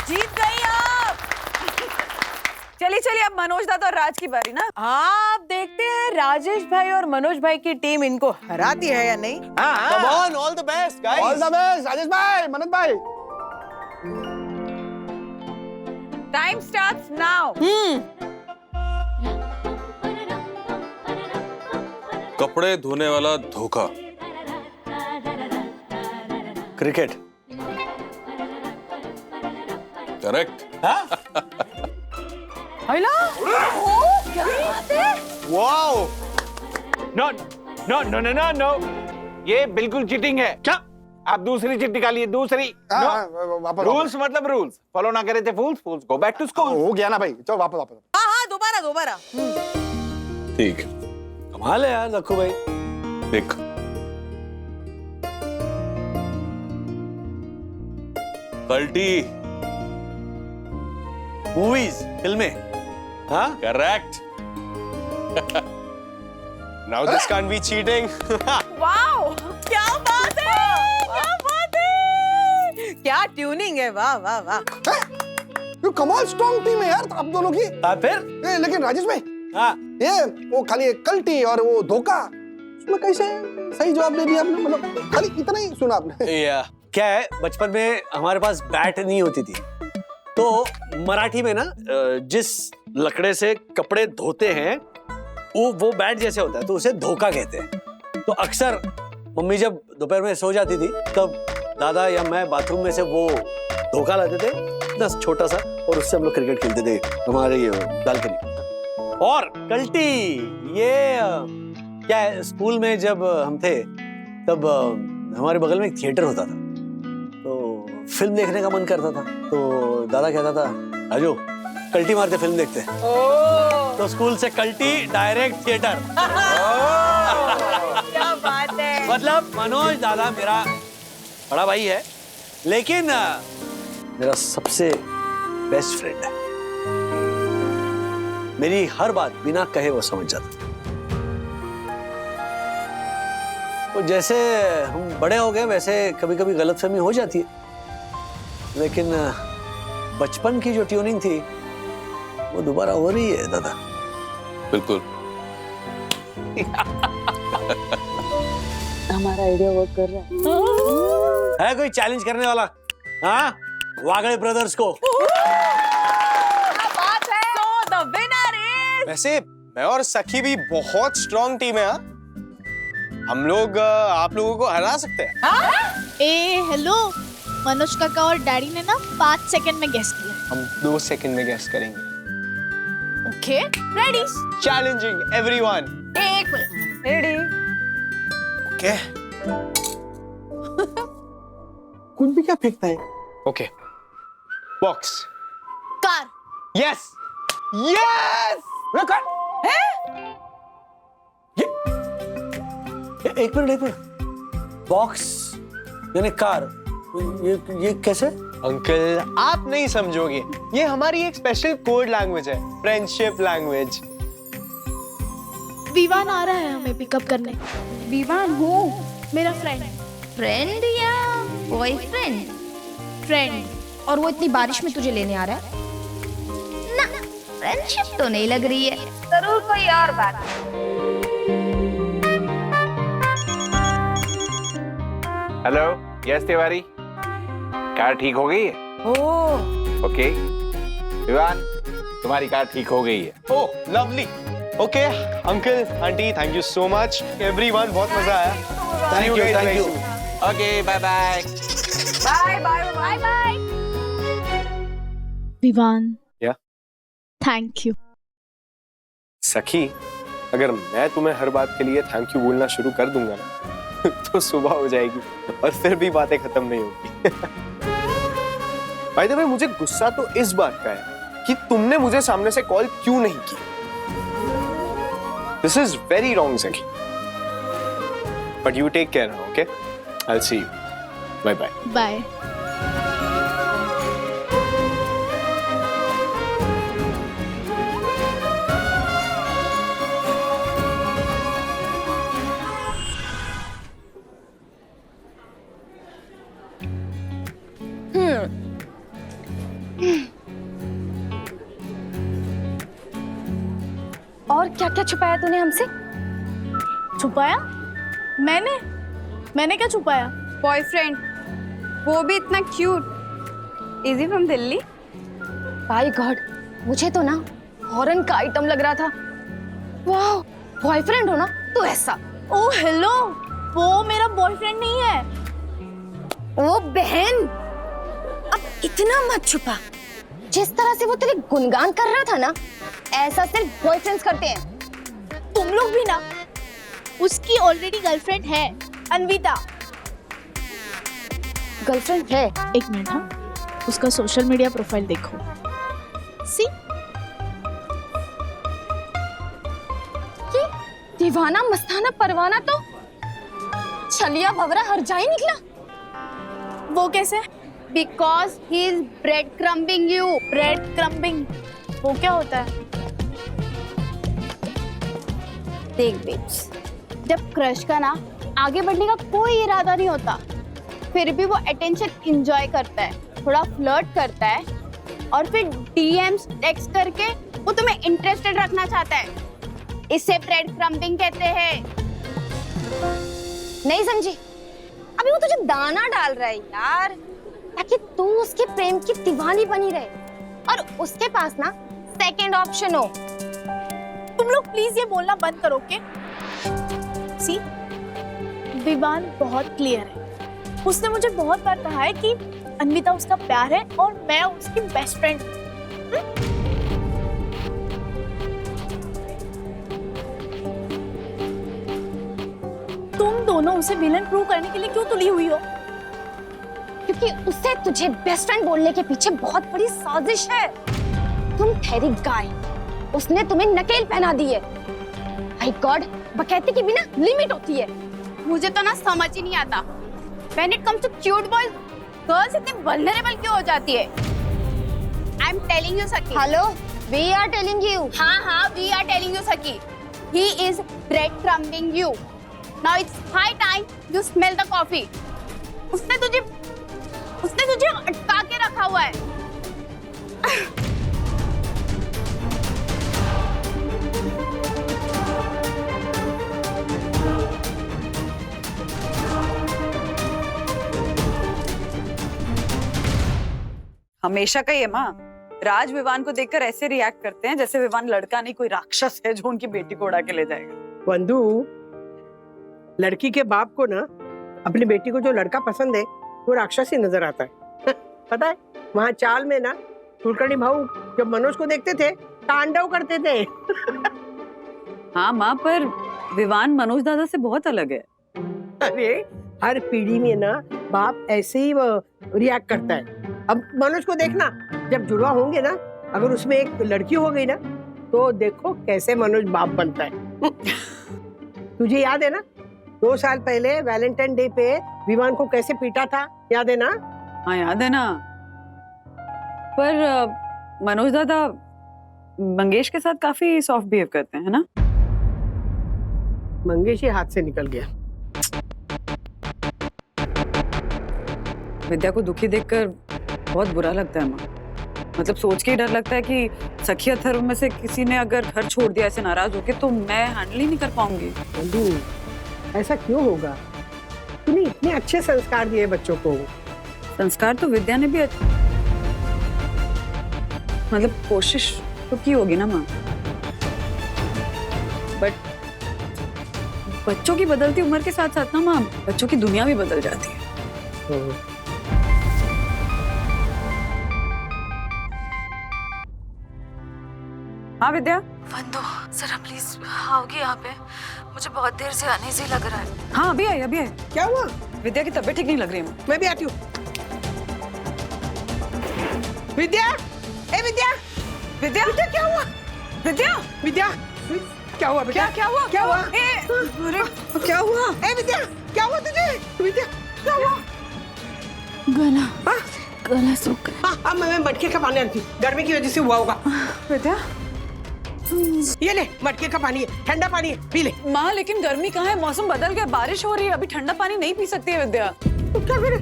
जीत गई आप। चलिए चलिए, अब मनोज दादा और राज की बारी ना। हाँ, अब देखते हैं राजेश भाई और मनोज भाई की टीम इनको हराती है या नहीं। Come on, all the best guys. All the best Rajesh भाई, मनोज भाई। Time starts now. कपड़े धोने वाला धोखा। क्रिकेट। करेक्ट। क्या बात है? Wow. No no no no no no, ये बिल्कुल चीटिंग है। क्या? आप दूसरी चिट निकालिए, दूसरी। रूल्स मतलब रूल्स फॉलो ना करे थे फूल्स, फूल्स गो बैक टू स्कूल। हो गया ना भाई, चलो वापस वापस। हाँ हाँ, दोबारा दोबारा। ठीक। कमाल है यार लक्कू भाई। देख, कल्टी। मूवीज, फिल्में। हाँ, correct. Now this can't be cheating. Wow, क्या बात है, क्या बात है, क्या ट्यूनिंग है। वाह वाह वाह। ये कमाल स्ट्रॉन्ग टीम है यार आप दोनों की। फिर लेकिन राजेश भाई, हाँ, ये वो खाली कल्टी और वो धोखा, उसमें कैसे सही जवाब दे दिया आपने? मतलब खाली इतना ही सुना आपने? क्या है, बचपन में हमारे पास बैट नहीं होती थी, तो मराठी में ना जिस लकड़े से कपड़े धोते हैं वो बैट जैसे होता है, तो उसे धोखा कहते हैं। तो अक्सर मम्मी जब दोपहर में सो जाती थी, तब दादा या मैं बाथरूम में से वो धोखा लाते थे, इतना छोटा सा, और उससे हम लोग क्रिकेट खेलते थे हमारे बालकनी। और कल्टी, ये क्या है, स्कूल में जब हम थे तब हमारे बगल में एक थिएटर होता था, तो फिल्म देखने का मन करता था, तो दादा कहता था आजो कल्टी मारते फिल्म देखते। तो स्कूल से कल्टी डायरेक्ट थिएटर। क्या बात है। मतलब मनोज दादा मेरा बड़ा भाई है, लेकिन मेरा सबसे बेस्ट फ्रेंड है। मेरी हर बात बिना कहे वो समझ जाता। तो जैसे हम बड़े हो गए वैसे कभी कभी गलतफहमी हो जाती है, लेकिन बचपन की जो ट्यूनिंग थी वो दोबारा हो रही है दादा। बिल्कुल। हमारा आइडिया वर्क कर रहा है कोई चैलेंज करने वाला? हाँ, वागड़े ब्रदर्स को। बात है। So the winner is वैसे मैं और सखी भी बहुत स्ट्रॉन्ग टीम है। हम लोग आप लोगों को हरा सकते हैं। ए हेलो, मनोज काका और डैडी ने ना 5 सेकंड में गेस किया। हम 2 सेकंड में गेस करेंगे। Okay ready? Challenging everyone. 1 minute. Ready? Okay कुछ भी क्या फेंकता है? Okay box. Car. Yes yes. एक मिनट। बॉक्स यानी कार, ये कैसे? अंकल आप नहीं समझोगे, ये हमारी एक स्पेशल कोड लैंग्वेज है, फ्रेंडशिप लैंग्वेज। विवान आ रहा है हमें पिकअप करने। विवान हो? मेरा फ्रेंड। फ्रेंड या बॉयफ्रेंड? फ्रेंड। और वो इतनी बारिश में तुझे लेने आ रहा है? ना, फ्रेंडशिप तो नहीं लग रही है। जरूर कोई और बात। हेलो, यस तिवारी, कार ठीक हो गई है? ओके विवान, तुम्हारी कार ठीक हो गई है। Oh lovely. Okay uncle aunty thank you so much. Everyone बहुत मजा आया। Thank you. Okay bye bye. Bye. Vivaan या थैंक यू। सखी, अगर मैं तुम्हें हर बात के लिए थैंक यू बोलना शुरू कर दूंगा ना तो सुबह हो जाएगी और फिर भी बातें खत्म नहीं होगी। भाई देखो, मुझे गुस्सा तो इस बात का है कि तुमने मुझे सामने से कॉल क्यों नहीं की। This is very wrong Sakhi. But you take care now, okay? I will see you. Bye bye. Bye. और क्या क्या छुपाया तूने हमसे? छुपाया? मैंने क्या छुपाया? बॉयफ्रेंड, वो भी इतना cute. Is he from Delhi? By God, मुझे तो ना हॉरन का आइटम लग रहा था। वाह, बॉयफ्रेंड हो ना तो ऐसा। ओ हेलो, वो मेरा बॉयफ्रेंड नहीं है। ओ बहन, अब इतना मत छुपा। जिस तरह से वो तेरे गुणगान कर रहा था ना, ऐसा सिर्फ बॉयफ्रेंड्स करते हैं। तुम लोग भी ना। उसकी ऑलरेडी गर्लफ्रेंड है, अनविता। गर्लफ्रेंड है? एक मिनट। हाँ, उसका सोशल मीडिया प्रोफाइल देखो। सी ये दीवाना मस्ताना परवाना तो छलिया भवरा हर जाए निकला। वो कैसे? Because he is bread crumbing you. Bread crumbing वो क्या होता है? देख बेब्स, जब क्रश का ना आगे बढ़ने का कोई इरादा नहीं होता, फिर भी वो अटेंशन एंजॉय करता है, थोड़ा फ्लर्ट करता है और फिर डीएम्स टेक्स्ट करके वो तुम्हें इंटरेस्टेड रखना चाहता है। इसे ब्रेड क्रम्बिंग कहते हैं। नहीं समझी? अभी वो तुझे दाना डाल रहा है यार, ताकि तू उसके प्रेम की दीवानी बनी रहे और उसके पास ना सेकंड ऑप्शन हो। तुम लोग प्लीज ये बोलना बंद करो के? सी, विवान बहुत क्लियर है। उसने मुझे बहुत बार कहा है कि अन्विता उसका प्यार है और मैं उसकी बेस्ट फ्रेंड हूँ। तुम दोनों उसे विलन प्रूव करने के लिए क्यों तुली हुई हो? क्योंकि उसे तुझे बेस्ट फ्रेंड बोलने के पीछे बहुत बड़ी साजिश है। तुम ठहरी गाय, उसने तुम्हें नकेल पहना दी है। माय गॉड, बकैती की भी ना लिमिट होती है। मुझे तो ना समझ ही नहीं आता, When it comes to cute boys, girls इतनी vulnerable क्यों हो जाती है? I'm telling you, Saki. Hello, we are telling you. हाँ, we are telling you, Saki. He is breadcrumbing you. Now it's high time you smell the coffee. उसने तुझे अटका के रखा हुआ है। हमेशा का ही है माँ। राज विवान को देखकर ऐसे रिएक्ट करते हैं जैसे विवान लड़का नहीं कोई राक्षस है जो उनकी बेटी को उड़ा के ले जाएगा। वंदू, लड़की के बाप को ना अपनी बेटी को जो लड़का पसंद है वो राक्षस ही नजर आता है। पता है वहाँ चाल में ना कुलकर्णी भाऊ जब मनोज को देखते थे तांडव करते थे। हाँ माँ, पर विवान मनोज दादा से बहुत अलग है। अरे हर पीढ़ी में ना बाप ऐसे ही रिएक्ट करता है। अब मनोज को देखना, जब जुड़वा होंगे ना, अगर उसमें एक लड़की हो गई ना तो देखो कैसे मनोज बाप बनता है। तुझे याद है ना 2 साल पहले वैलेंटाइन डे पे विवान को कैसे पीटा था, याद है ना? हाँ याद है ना। पर मनोज दादा मंगेश के साथ काफी सॉफ्ट बिहेव करते हैं, है ना? मंगेश ही हाथ से निकल गया। विद्या को दुखी देखकर बहुत बुरा लगता है माँ। मतलब सोच के ही डर लगता है कि सखी अथर्व में से किसी ने अगर घर छोड़ दिया ऐसे नाराज होके तो मैं हैंडल ही नहीं कर पाऊंगी। ऐसा क्यों होगा? तूने इतने अच्छे संस्कार दिए बच्चों को। संस्कार तो विद्या ने भी मतलब कोशिश तो की होगी ना माँ। बट बच्चों की बदलती उम्र के साथ साथ ना माँ बच्चों की दुनिया भी बदल जाती है। हाँ विद्या। वंदो जरा प्लीज आओगी यहाँ पे? मुझे बहुत देर से आने से लग रहा है। हाँ अभी आई अभी आई। क्या हुआ? विद्या की तबीयत ठीक नहीं लग रही है। मैं भी आती हूँ। विद्या, ए विद्या, विद्या, विद्या क्या हुआ? विद्या, विद्या, क्या हुआ बेटा? क्या हुआ? क्या हुआ? अरे क्या हुआ? ए विद्या, क्या हुआ तुझे? विद्या, क्या हुआ? गला सूख गया। हाँ, मैं मटके का पानी आती हूँ। गर्मी की वजह से हुआ होगा। विद्या, ये ले मटके का पानी है, ठंडा पानी है, पी ले। माँ लेकिन गर्मी कहाँ है? मौसम बदल गया, बारिश हो रही है, अभी ठंडा पानी नहीं पी सकती है विद्या। तो क्या करे?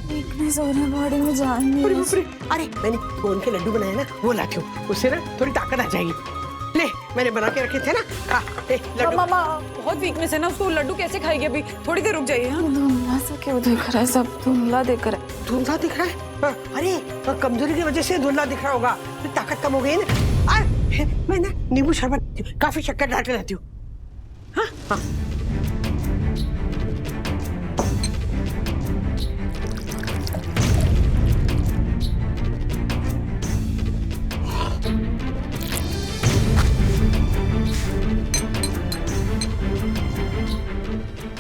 वीकनेस हो रहा है बॉडी में, जान नहीं अरे मैंने गोंद के लड्डू बनाए ना, वो लाती हूँ, उससे ना थोड़ी ताकत आ जाएगी। ले मैंने बना के रखे थे ना, खा ले लड्डू। मामा बहुत वीकनेस है ना, उसको लड्डू कैसे खाएगी? अभी थोड़ी देर रुक जाइए। धुंधला सा क्यों दिख रहा है? सब धुंधला दिख रहा है। धुंधला दिख रहा है? अरे कमजोरी की वजह से धुंधला दिख रहा होगा, ताकत कम हो गई ना। मैं ना नींबू शरबत काफी शक्कर डाल के लाती हूँ। हाँ हाँ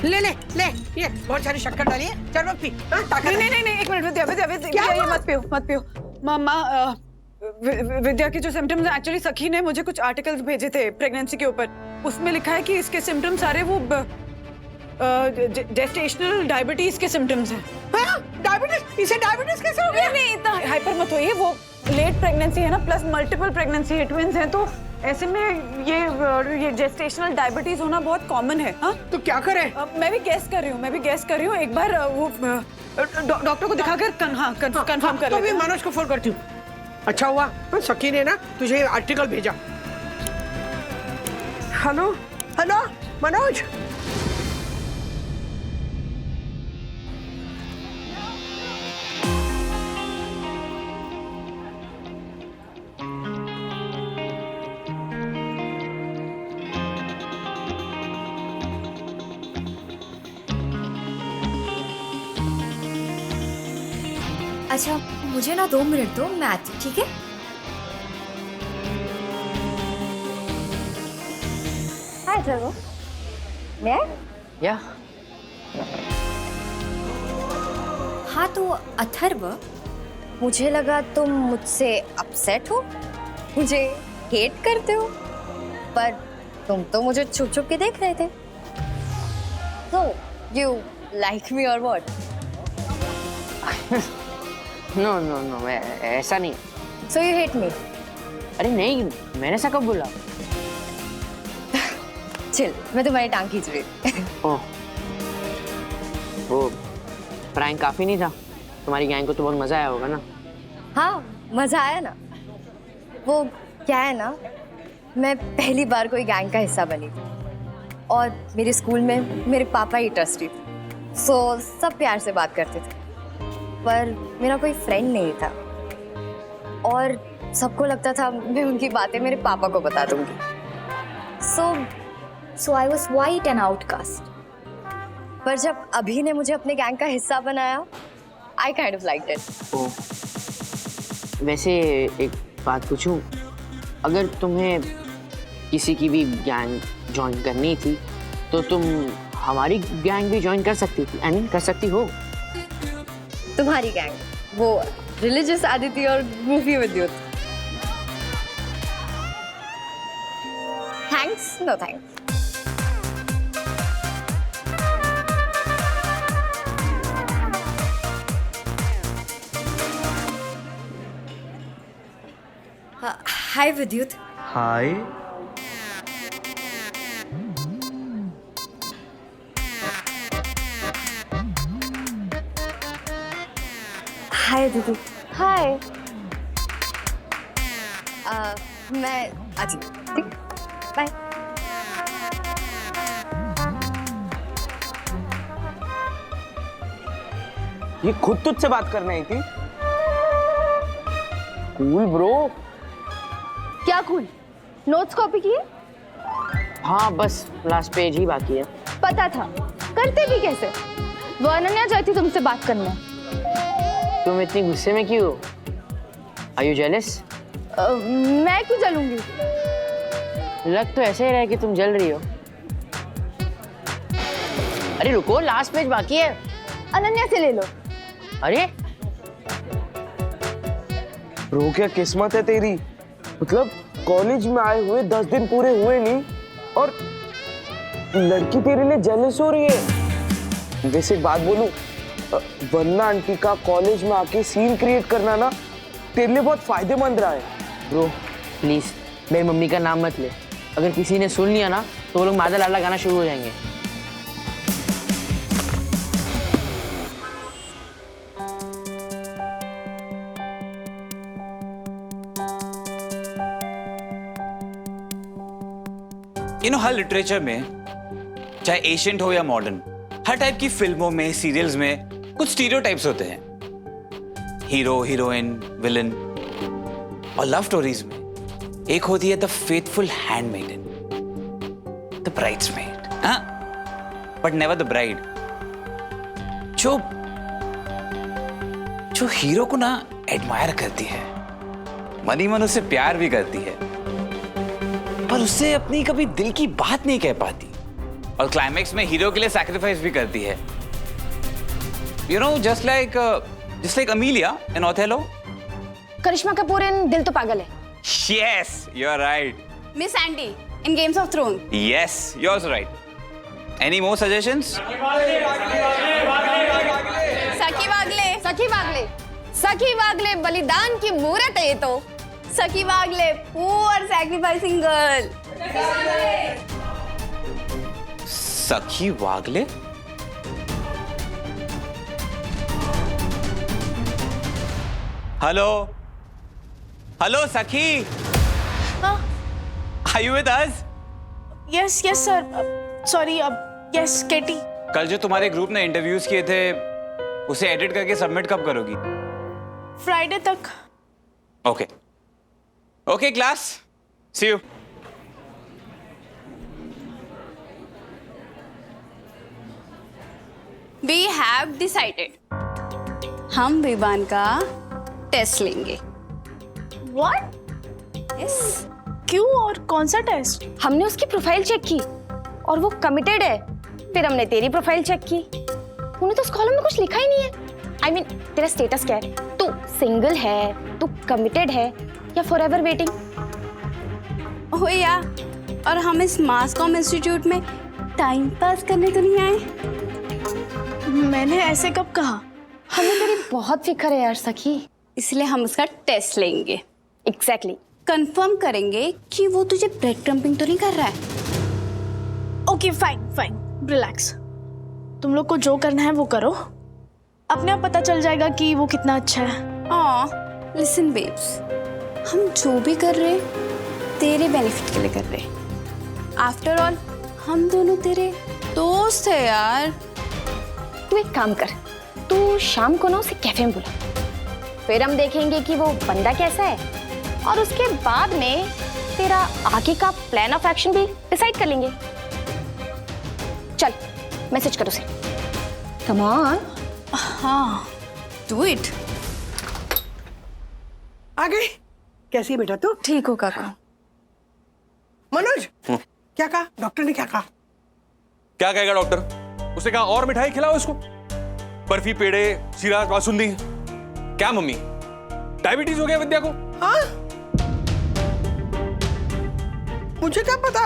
ले ले ले, ये बहुत सारी शक्कर डाली है, चल पी। नहीं एक मिनट विद्या ये मत पियो। मामा विद्या के जो सिम्टम्स हैं, एक्चुअली सखी ने मुझे कुछ आर्टिकल्स भेजे थे प्रेगनेंसी के ऊपर। उसमें लिखा है कि इसके सिम्टम्स सारे वो जेस्टेशनल डायबिटीज के सिम्टम्स हैं। डायबिटीज? इसे डायबिटीज कैसे हो गया? नहीं इतना हाइपर मत होइए, वो लेट प्रेगनेंसी है ना, प्लस मल्टीपल प्रेगनेंसी है, ट्विंस हैं, तो ऐसे में ये जेस्टेशनल डायबिटीज होना बहुत कॉमन है। हाँ तो क्या करें? मैं भी गैस कर रही हूँ। एक बार वो डॉक्टर को दिखाकर कंफर्म कर लेते हैं। मनोज को फोन करती हूँ। अच्छा हुआ सखी ने ना तुझे आर्टिकल भेजा। Hello hello Manoj. अच्छा मुझे ना 2 मिनट दो, मैं आती हूँ, ठीक है? हाय अथर्व, मैं? या हाँ तो अथर्व, मुझे लगा तुम मुझसे अपसेट हो, मुझे हेट करते हो, पर तुम तो मुझे छुप छुप के देख रहे थे। So, you like me or what? No ऐसा नहीं। So you hate me? अरे नहीं, मैंने ऐसा कब बोला? चिल, मैं तुम्हारी टांग खींच रही थी। ओह, वो प्रैंक काफी नहीं था? तुम्हारी गैंग को तो बहुत मजा आया होगा ना? हाँ मजा आया ना। वो क्या है ना, मैं पहली बार कोई गैंग का हिस्सा बनी थी और मेरे स्कूल में मेरे पापा ही ट्रस्टी थे, सो सब प्यार से बात करते थे। पर मेरा कोई फ्रेंड नहीं था और सबको लगता था मैं उनकी बातें मेरे पापा को बता दूंगी। So I was white and outcast. पर जब अभी ने मुझे अपने गैंग का हिस्सा बनाया, I kind of liked it. वैसे एक बात पूछूं, अगर तुम्हें किसी की भी गैंग ज्वाइन करनी थी तो तुम हमारी गैंग भी ज्वाइन कर सकती थी। आई मीन कर सकती हो। तुम्हारी गैंग, वो रिलीजियस आदिति और मूवी विद्युत। Thanks, no thanks. हाय विद्युत। हाय। हाय दीदी। हाय। मैं आती हूँ। बाय। ये खुद तुझसे बात करने आई थी? Cool bro. क्या कूल? नोट्स कॉपी किए? हाँ बस लास्ट पेज ही बाकी है। पता था, करते भी कैसे? वो अनन्या चाहती तुमसे बात करना। तुम इतनी गुस्से में क्यों हो? Are you jealous? मैं क्यों जलूंगी? लग तो ऐसे ही रहा है कि तुम जल रही हो। अरे रुको, लास्ट पेज बाकी है। अनन्या से ले लो। अरे ब्रो क्या किस्मत है तेरी। मतलब कॉलेज में आए हुए 10 दिन पूरे हुए नहीं और लड़की तेरे लिए जेलस हो रही है। वैसे एक बात बोलूं, वरना आंटी का कॉलेज में आके सीन क्रिएट करना ना तेरे लिए बहुत फायदेमंद रहा है। ब्रो प्लीज मेरी मम्मी का नाम मत ले। अगर किसी ने सुन लिया ना तो वो लोग मादा लाला गाना शुरू हो जाएंगे। हर लिटरेचर में, चाहे एशियंट हो या मॉडर्न, हर टाइप की फिल्मों में, सीरियल्स में कुछ स्टीरियोटाइप्स होते हैं। Hero, heroine, villain. और लव स्टोरीज में एक होती है the faithful handmaiden, the bridesmaid. हाँ, बट नेवर द ब्राइड। जो हीरो को ना एडमायर करती है, मनी मन उससे प्यार भी करती है, पर उससे अपनी कभी दिल की बात नहीं कह पाती, और क्लाइमैक्स में हीरो के लिए सैक्रिफाइस भी करती है। You know, just like Amelia in Othello. करिश्मा कपूर इन दिल तो पागल है। Yes, you're right. Miss Andy in Games of Thrones. Yes, you're right. Any more suggestions? सखी वागले, सखी वागले, सखी वागले बलिदान की मूरत है ये तो। सखी वागले, poor sacrificing girl. सखी वागले? हेलो, हेलो सखी। हाँ? Are you with us? Yes, yes sir. Sorry, yes, केटी। कल जो तुम्हारे ग्रुप ने इंटरव्यूज किए थे, उसे एडिट करके सबमिट कब करोगी? फ्राइडे तक। Okay, okay class, see you. We have decided. हम विवान का टेस्ट लेंगे। What? Yes. क्यों और कौन सा टेस्ट? हमने उसकी प्रोफाइल चेक की और वो कमिटेड है। फिर हमने तेरी प्रोफाइल चेक की, तूने तो उस कॉलम में कुछ लिखा ही नहीं है। I mean, तेरा स्टेटस क्या है? तू सिंगल है, तू कमिटेड है या फॉरएवर वेटिंग? ओह या, और हम इस मास कॉम इंस्टीट्यूट में टाइम पास करने तो नहीं आए। मैंने ऐसे कब कहा? हमें तेरी बहुत फिक्र है यार सखी, इसलिए हम उसका टेस्ट लेंगे। एग्जैक्टली। कंफर्म करेंगे कि वो तुझे ब्रेड क्रम्पिंग तो नहीं कर रहा है। Okay fine fine, relax. तुम लोग को जो करना है वो करो, अपने आप पता चल जाएगा कि वो कितना अच्छा है। लिसन बेब्स, हम जो भी कर रहे तेरे बेनिफिट के लिए कर रहे। आफ्टर ऑल हम दोनों तेरे दोस्त है यार। तू एक काम कर, तू शाम को ना उसे कैफे में बुला, फिर हम देखेंगे कि वो बंदा कैसा है और उसके बाद में तेरा आगे का प्लान ऑफ एक्शन भी डिसाइड कर लेंगे। चल मैसेज कर उसे। Come on. हाँ डू इट। आ गई? कैसी है बेटा तू? ठीक हो काका। मनोज क्या कहा डॉक्टर ने? क्या कहा? क्या कहेगा डॉक्टर? उसने कहा और मिठाई खिलाओ इसको, बर्फी, पेड़े, शीरा, बासुंदी। क्या मम्मी, डायबिटीज हो गया विद्या को? हाँ मुझे क्या पता,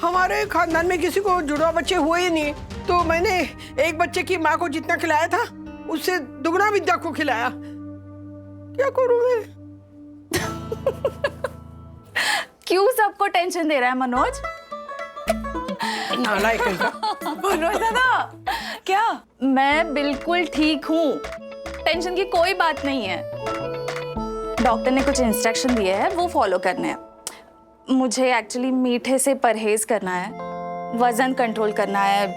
हमारे खानदान में किसी को जुड़वा बच्चे हुए ही नहीं, तो मैंने एक बच्चे की माँ को जितना खिलाया था उससे दुगना विद्या को खिलाया। क्या करूं मैं? क्यों सबको टेंशन दे रहा है मनोज? नालायक है। मनोज दादा क्या? मैं बिल्कुल ठीक हूँ, टेंशन की कोई बात नहीं है। डॉक्टर ने कुछ इंस्ट्रक्शन दिए हैं, वो फॉलो करने हैं। मुझे एक्चुअली मीठे से परहेज करना है, वजन कंट्रोल करना है,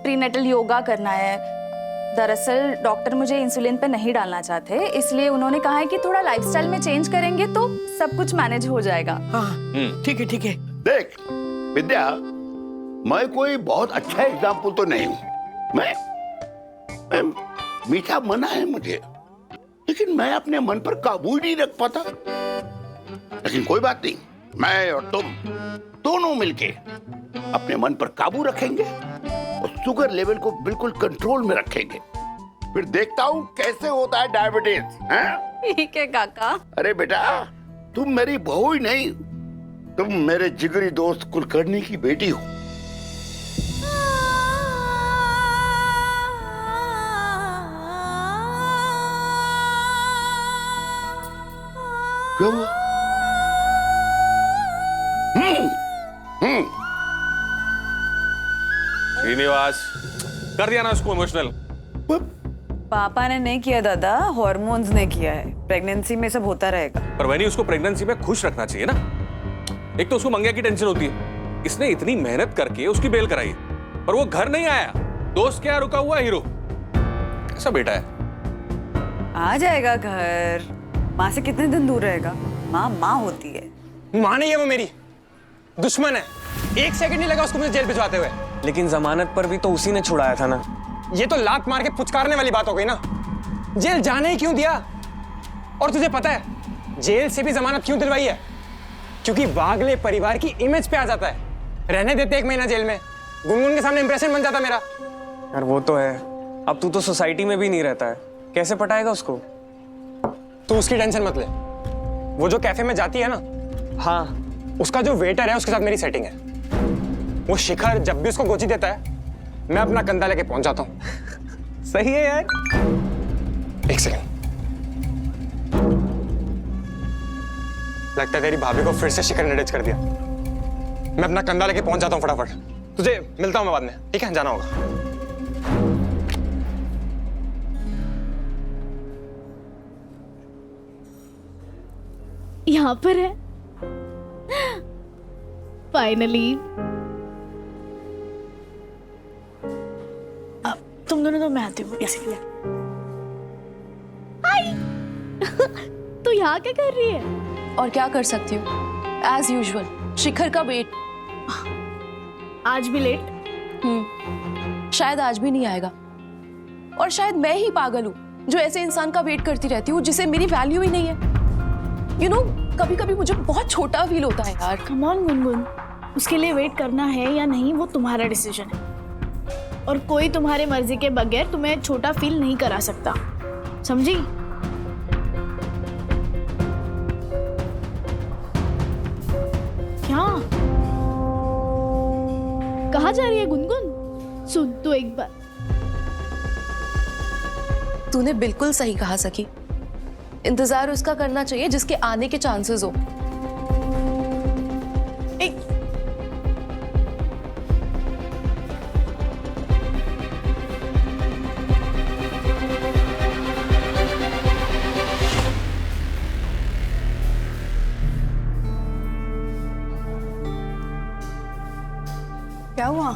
प्रीनेटल योगा करना है। दरअसल डॉक्टर मुझे इंसुलिन पे नहीं डालना चाहते, इसलिए उन्होंने कहा है कि थोड़ा लाइफस्टाइल में चेंज करेंगे तो सब कुछ मैनेज हो जाएगा। हाँ ठीक है ठीक है। देख विद्या, मैं कोई बहुत अच्छा एग्जाम्पल तो नहीं हूँ। मैं मीठा मना है मुझे, लेकिन मैं अपने मन पर काबू ही नहीं रख पाता। लेकिन कोई बात नहीं, मैं और तुम दोनों मिलके अपने मन पर काबू रखेंगे और शुगर लेवल को बिल्कुल कंट्रोल में रखेंगे। फिर देखता हूँ कैसे होता है डायबिटीज। ठीक है काका। अरे बेटा, तुम मेरी बहू ही नहीं, तुम मेरे जिगरी दोस्त कुलकर्णी की बेटी हो। क्या हुआ? श्रीनिवास, कर दिया ना उसको इमोशनल। पापा ने नहीं किया दादा, हॉर्मोन्स ने किया है। प्रेगनेंसी में सब होता रहेगा। पर वही उसको प्रेगनेंसी में खुश रखना चाहिए ना। एक तो उसको मंगिया की टेंशन होती है, इसने इतनी मेहनत करके उसकी बेल कराई और वो घर नहीं आया। दोस्त क्या रुका हुआ हीरो, कैसा बेटा है? आ जाएगा घर। माँ से कितने दिन दूर रहेगा? माँ माँ होती है। माँ नहीं है वो, मेरी दुश्मन है। एक सेकंड नहीं लगा उसको मुझे जेल भिजवाते हुए। लेकिन जमानत पर भी तो उसी ने छुड़ाया था ना। ये तो लात मार के पुचकारने वाली बात हो गई ना। जेल जाने ही क्यों दिया? और तुझे पता है जेल से भी जमानत क्यों दिलवाई है? क्योंकि वागले परिवार की इमेज पे आ जाता है। रहने देते 1 महीना जेल में, गुनगुन के सामने इंप्रेशन बन जाता मेरा। यार वो तो है, अब तू तो सोसाइटी में भी नहीं रहता है, कैसे पटाएगा उसको? तू उसकी टेंशन मत ले। वो जो कैफे में जाती है ना, हाँ, उसका जो वेटर है उसके साथ मेरी सेटिंग है। वो शिखर जब भी उसको गोची देता है, मैं अपना कंधा लेके पहुंच जाता हूं। सही है यार। 1 सेकंड, लगता है तेरी भाभी को फिर से शिखर ने डिच कर दिया। मैं अपना कंधा लेके पहुंच जाता हूं फटाफट। तुझे मिलता हूं मैं बाद में, ठीक है? जाना होगा। यहाँ पर है फाइनली। तुम दोनों तो मैं आती हूँ ऐसे। हाय तू यहाँ क्या कर रही है? और क्या कर सकती हूँ, एज यूजुअल शिखर का वेट। आज भी लेट? शायद आज भी नहीं आएगा। और शायद मैं ही पागल हूँ जो ऐसे इंसान का वेट करती रहती हूँ जिसे मेरी वैल्यू ही नहीं है। You know, कभी कभी मुझे बहुत छोटा फील होता है यार। कम ऑन गुनगुन, उसके लिए वेट करना है या नहीं वो तुम्हारा डिसीजन है, और कोई तुम्हारे मर्जी के बगैर तुम्हें छोटा फील नहीं करा सकता, समझी? क्या? कहाँ जा रही है गुनगुन? सुन तो एक बार। तूने बिल्कुल सही कहा सखी। इंतजार उसका करना चाहिए जिसके आने के चांसेस हो। क्या हुआ?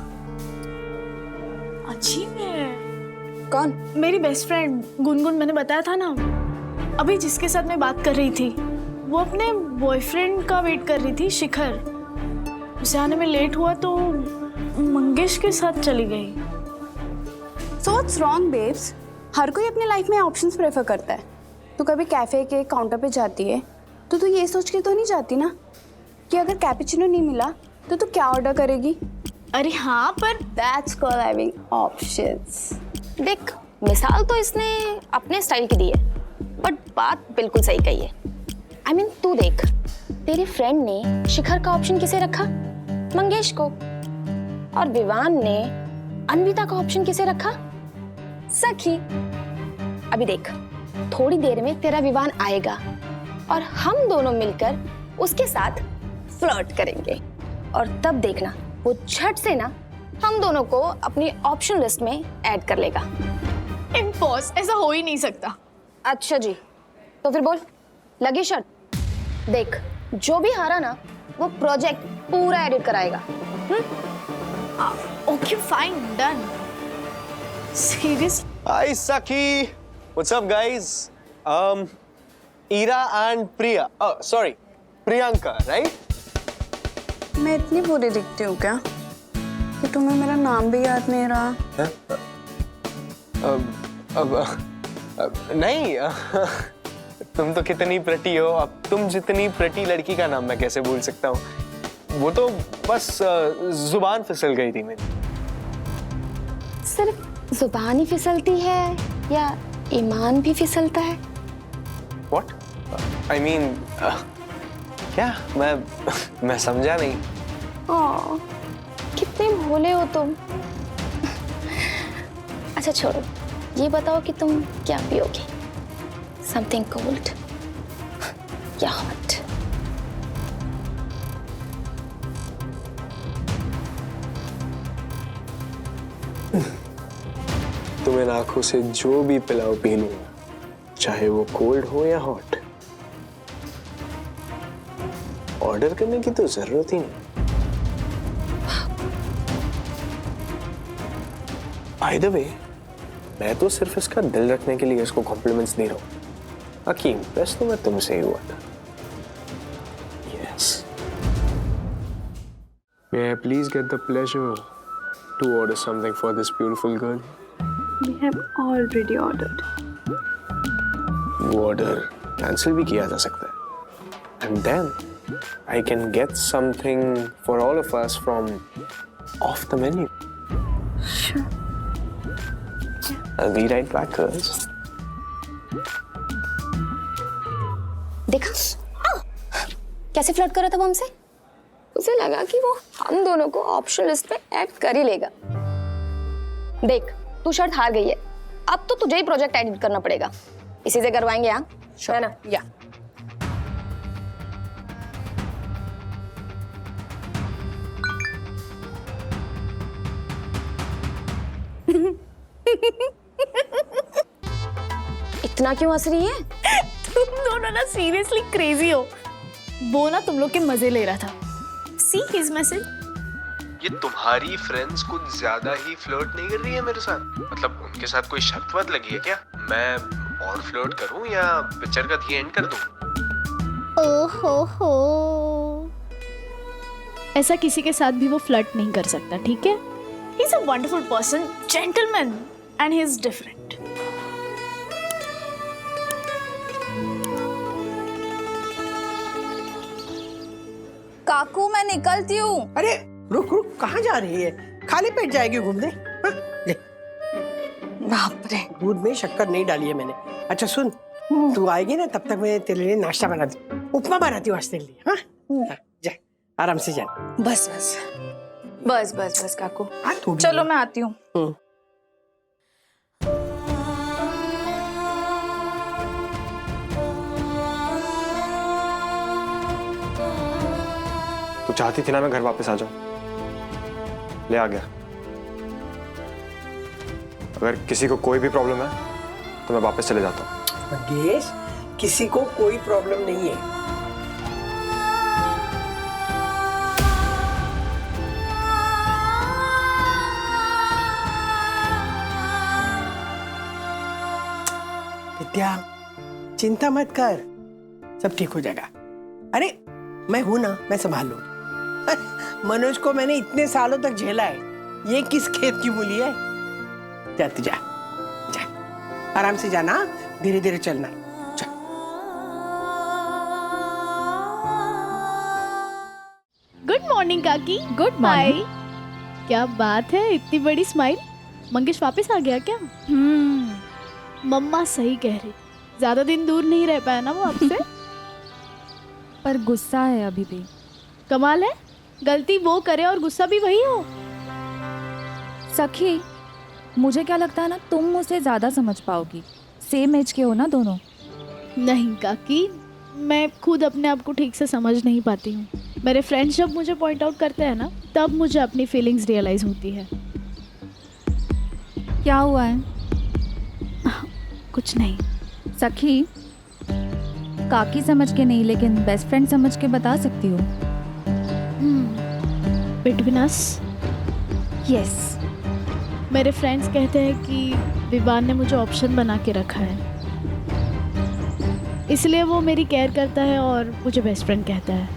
अजीब है। कौन? मेरी बेस्ट फ्रेंड गुनगुन, मैंने बताया था ना अभी जिसके साथ मैं बात कर रही थी, वो अपने बॉयफ्रेंड का वेट कर रही थी, शिखर। उसे आने में लेट हुआ तो मंगेश के साथ चली गई। So what's wrong babes? हर कोई अपने लाइफ में ऑप्शंस प्रेफर करता है। तू कभी कैफे के काउंटर पे जाती है तो तू ये सोच के तो नहीं जाती ना कि अगर कैपुचिनो नहीं मिला तो तू क्या ऑर्डर करेगी? अरे हाँ, पर दैट्स कॉल्ड हैविंग ऑप्शंस। देख, मिसाल तो इसने अपने स्टाइल की दी है, बट बात बिल्कुल सही कही है। I mean, तू देख, तेरी फ्रेंड ने शिखर का ऑप्शन किसे रखा? मंगेश को। और विवान ने अन्विता का ऑप्शन किसे रखा? सखी। अभी देख, थोड़ी देर में तेरा विवान आएगा और हम दोनों मिलकर उसके साथ फ्लर्ट करेंगे, और तब देखना वो झट से ना हम दोनों को अपनी ऑप्शन लिस्ट में ऐड कर लेगा। इम्पॉस, ऐसा हो ही नहीं सकता। अच्छा जी, तो फिर बोल, लगी शर्त? देख, जो भी हारा ना वो प्रोजेक्ट पूरा एडिट कराएगा। Okay fine, done. Serious? Hi, Saki. What's up, guys? Ira and Priya. Oh, sorry, Priyanka, right? मैं इतनी बुरी दिखती हूँ क्या कि तुम्हें मेरा नाम भी याद नहीं रहा? नहीं, तुम तो कितनी प्रटी हो। अब तुम जितनी प्रटी लड़की का नाम मैं कैसे भूल सकता हूँ? वो तो बस जुबान फिसल गई थी मेरी। सिर्फ जुबान ही फिसलती है या ईमान भी फिसलता है? What? I mean, क्या? मैं समझा नहीं। ओह, कितने भोले हो तुम। अच्छा छोड़ो, ये बताओ कि तुम क्या पियोगे? समथिंग कोल्ड या हॉट? तुम इन आंखों से जो भी पिलाओ पी लूंगा, चाहे वो कोल्ड हो या हॉट। ऑर्डर करने की तो जरूरत ही नहीं। बाय द वे, मैं तो सिर्फ इसका दिल रखने के लिए इसको कॉम्प्लीमेंट्स दे रहा हूं। बाकी इम्प्रेस तो मैं तुमसे ही हुआ था। Yes. May I please get the pleasure to order something for this beautiful girl? We have already ordered. वो ऑर्डर कैंसिल भी किया जा सकता है, and then I can get something for all of us from off the menu. Sure. I'll be right back, girls. देखा कैसे फ्लर्ट कर रहा था वो हमसे? उसे लगा कि वो हम दोनों को ऑप्शन लिस्ट में ऐड कर ही लेगा। देख, तू शर्त हार गई है, अब तो तुझे ही प्रोजेक्ट एडिट करना पड़ेगा। इसी से करवाएंगे, हाँ? है ना? या इतना क्यों हंस रही है? तुम दोनों ना सीरियसली क्रेजी हो। वो ना तुम लोग के मजे ले रहा था। See his message. ये तुम्हारी फ्रेंड्स कुछ ज्यादा ही फ्लर्ट नहीं कर रही है मेरे साथ? मतलब उनके साथ कोई शर्त वत लगी है क्या? मैं और फ्लर्ट करूं या पिक्चर का दी एंड कर दूं? ओहो, ऐसा किसी के साथ भी वो फ्लर्ट नहीं कर सकता, ठीक है? He is a wonderful person, gentleman, and he is different. काकू, मैं निकलती हूँ। अरे रुक रुक, कहाँ जा रही है? खाली पेट जाएगी घूमने? हाँ, ले। बाप रे, दूध में शक्कर नहीं डाली है मैंने। अच्छा सुन, तू आएगी ना तब तक मैं तेरे लिए नाश्ता बनाती हूँ, उपमा बनाती हूँ आज तेरे लिए। हाँ, जा आराम से जा। बस बस बस बस बस काकू, तू भी चलो मैं आती हूँ। तू चाहती थी ना मैं घर वापस आ जाऊं, ले आ गया। अगर किसी को कोई भी प्रॉब्लम है तो मैं वापस चले जाता हूँ। मंगेश, किसी को कोई प्रॉब्लम नहीं है। विद्या चिंता मत कर, सब ठीक हो जाएगा। अरे मैं हूं ना, मैं संभाल लूंगी। मनोज को मैंने इतने सालों तक झेला है, ये किस खेत की मूली है। जा तू जा, जा आराम से जाना, धीरे धीरे चलना। गुड मॉर्निंग काकी। Good morning. क्या बात है, इतनी बड़ी स्माइल। मंगेश वापस आ गया क्या? मम्मा सही कह रही, ज्यादा दिन दूर नहीं रह पाया ना वो आपसे। पर गुस्सा है अभी भी। कमाल है, गलती वो करे और गुस्सा भी वही हो। सखी, मुझे क्या लगता है ना, तुम उसे ज्यादा समझ पाओगी, सेम एज के हो ना दोनों। नहीं काकी, मैं खुद अपने आप को ठीक से समझ नहीं पाती हूँ। मेरे फ्रेंड्स जब मुझे पॉइंट आउट करते हैं ना, तब मुझे अपनी फीलिंग्स रियलाइज होती है। क्या हुआ है? कुछ नहीं सखी, काकी समझ के नहीं लेकिन बेस्ट फ्रेंड समझ के बता सकती हो। Between us, yes. मेरे फ्रेंड्स कहते हैं कि विवान ने मुझे ऑप्शन बना के रखा है, इसलिए वो मेरी केयर करता है और मुझे बेस्ट फ्रेंड कहता है।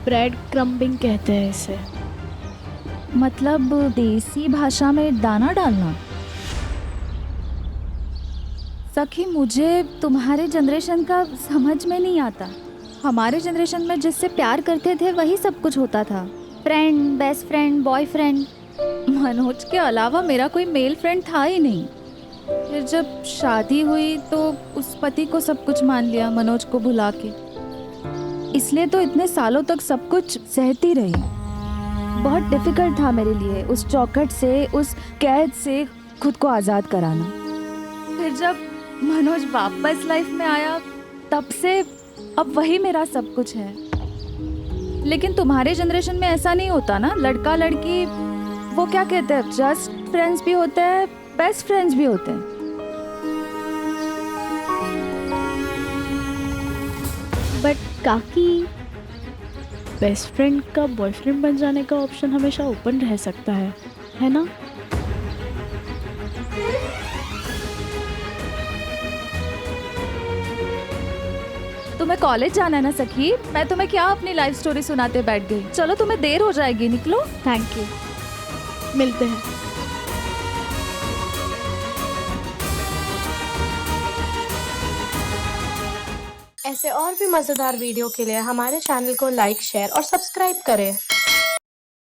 ब्रेड क्रम्बिंग कहते हैं इसे। मतलब देसी भाषा में दाना डालना। सखी, मुझे तुम्हारे जनरेशन का समझ में नहीं आता। हमारे जनरेशन में जिससे प्यार करते थे वही सब कुछ होता था, friend, best friend, boyfriend. Manoj के अलावा मेरा कोई मेल फ्रेंड था ही नहीं। फिर जब शादी हुई तो उस पति को सब कुछ मान लिया, मनोज को भुला के। इसलिए तो इतने सालों तक सब कुछ सहती रही। बहुत डिफिकल्ट था मेरे लिए उस चौखट से, उस कैद से खुद को आज़ाद कराना। फिर जब मनोज वापस लाइफ में आया, तब से अब वही मेरा सब कुछ है। लेकिन तुम्हारे जनरेशन में ऐसा नहीं होता ना, लड़का लड़की वो क्या कहते हैं, जस्ट फ्रेंड्स भी होते हैं, बेस्ट फ्रेंड्स भी होते हैं। बट काकी, बेस्ट फ्रेंड का बॉयफ्रेंड बन जाने का ऑप्शन हमेशा ओपन रह सकता है ना? तुम्हें कॉलेज जाना है ना सखी, मैं तुम्हें क्या अपनी लाइफ स्टोरी सुनाते बैठ गई। चलो तुम्हें देर हो जाएगी, निकलो। थैंक यू, मिलते हैं। ऐसे और भी मज़ेदार वीडियो के लिए हमारे चैनल को लाइक, शेयर और सब्सक्राइब करें।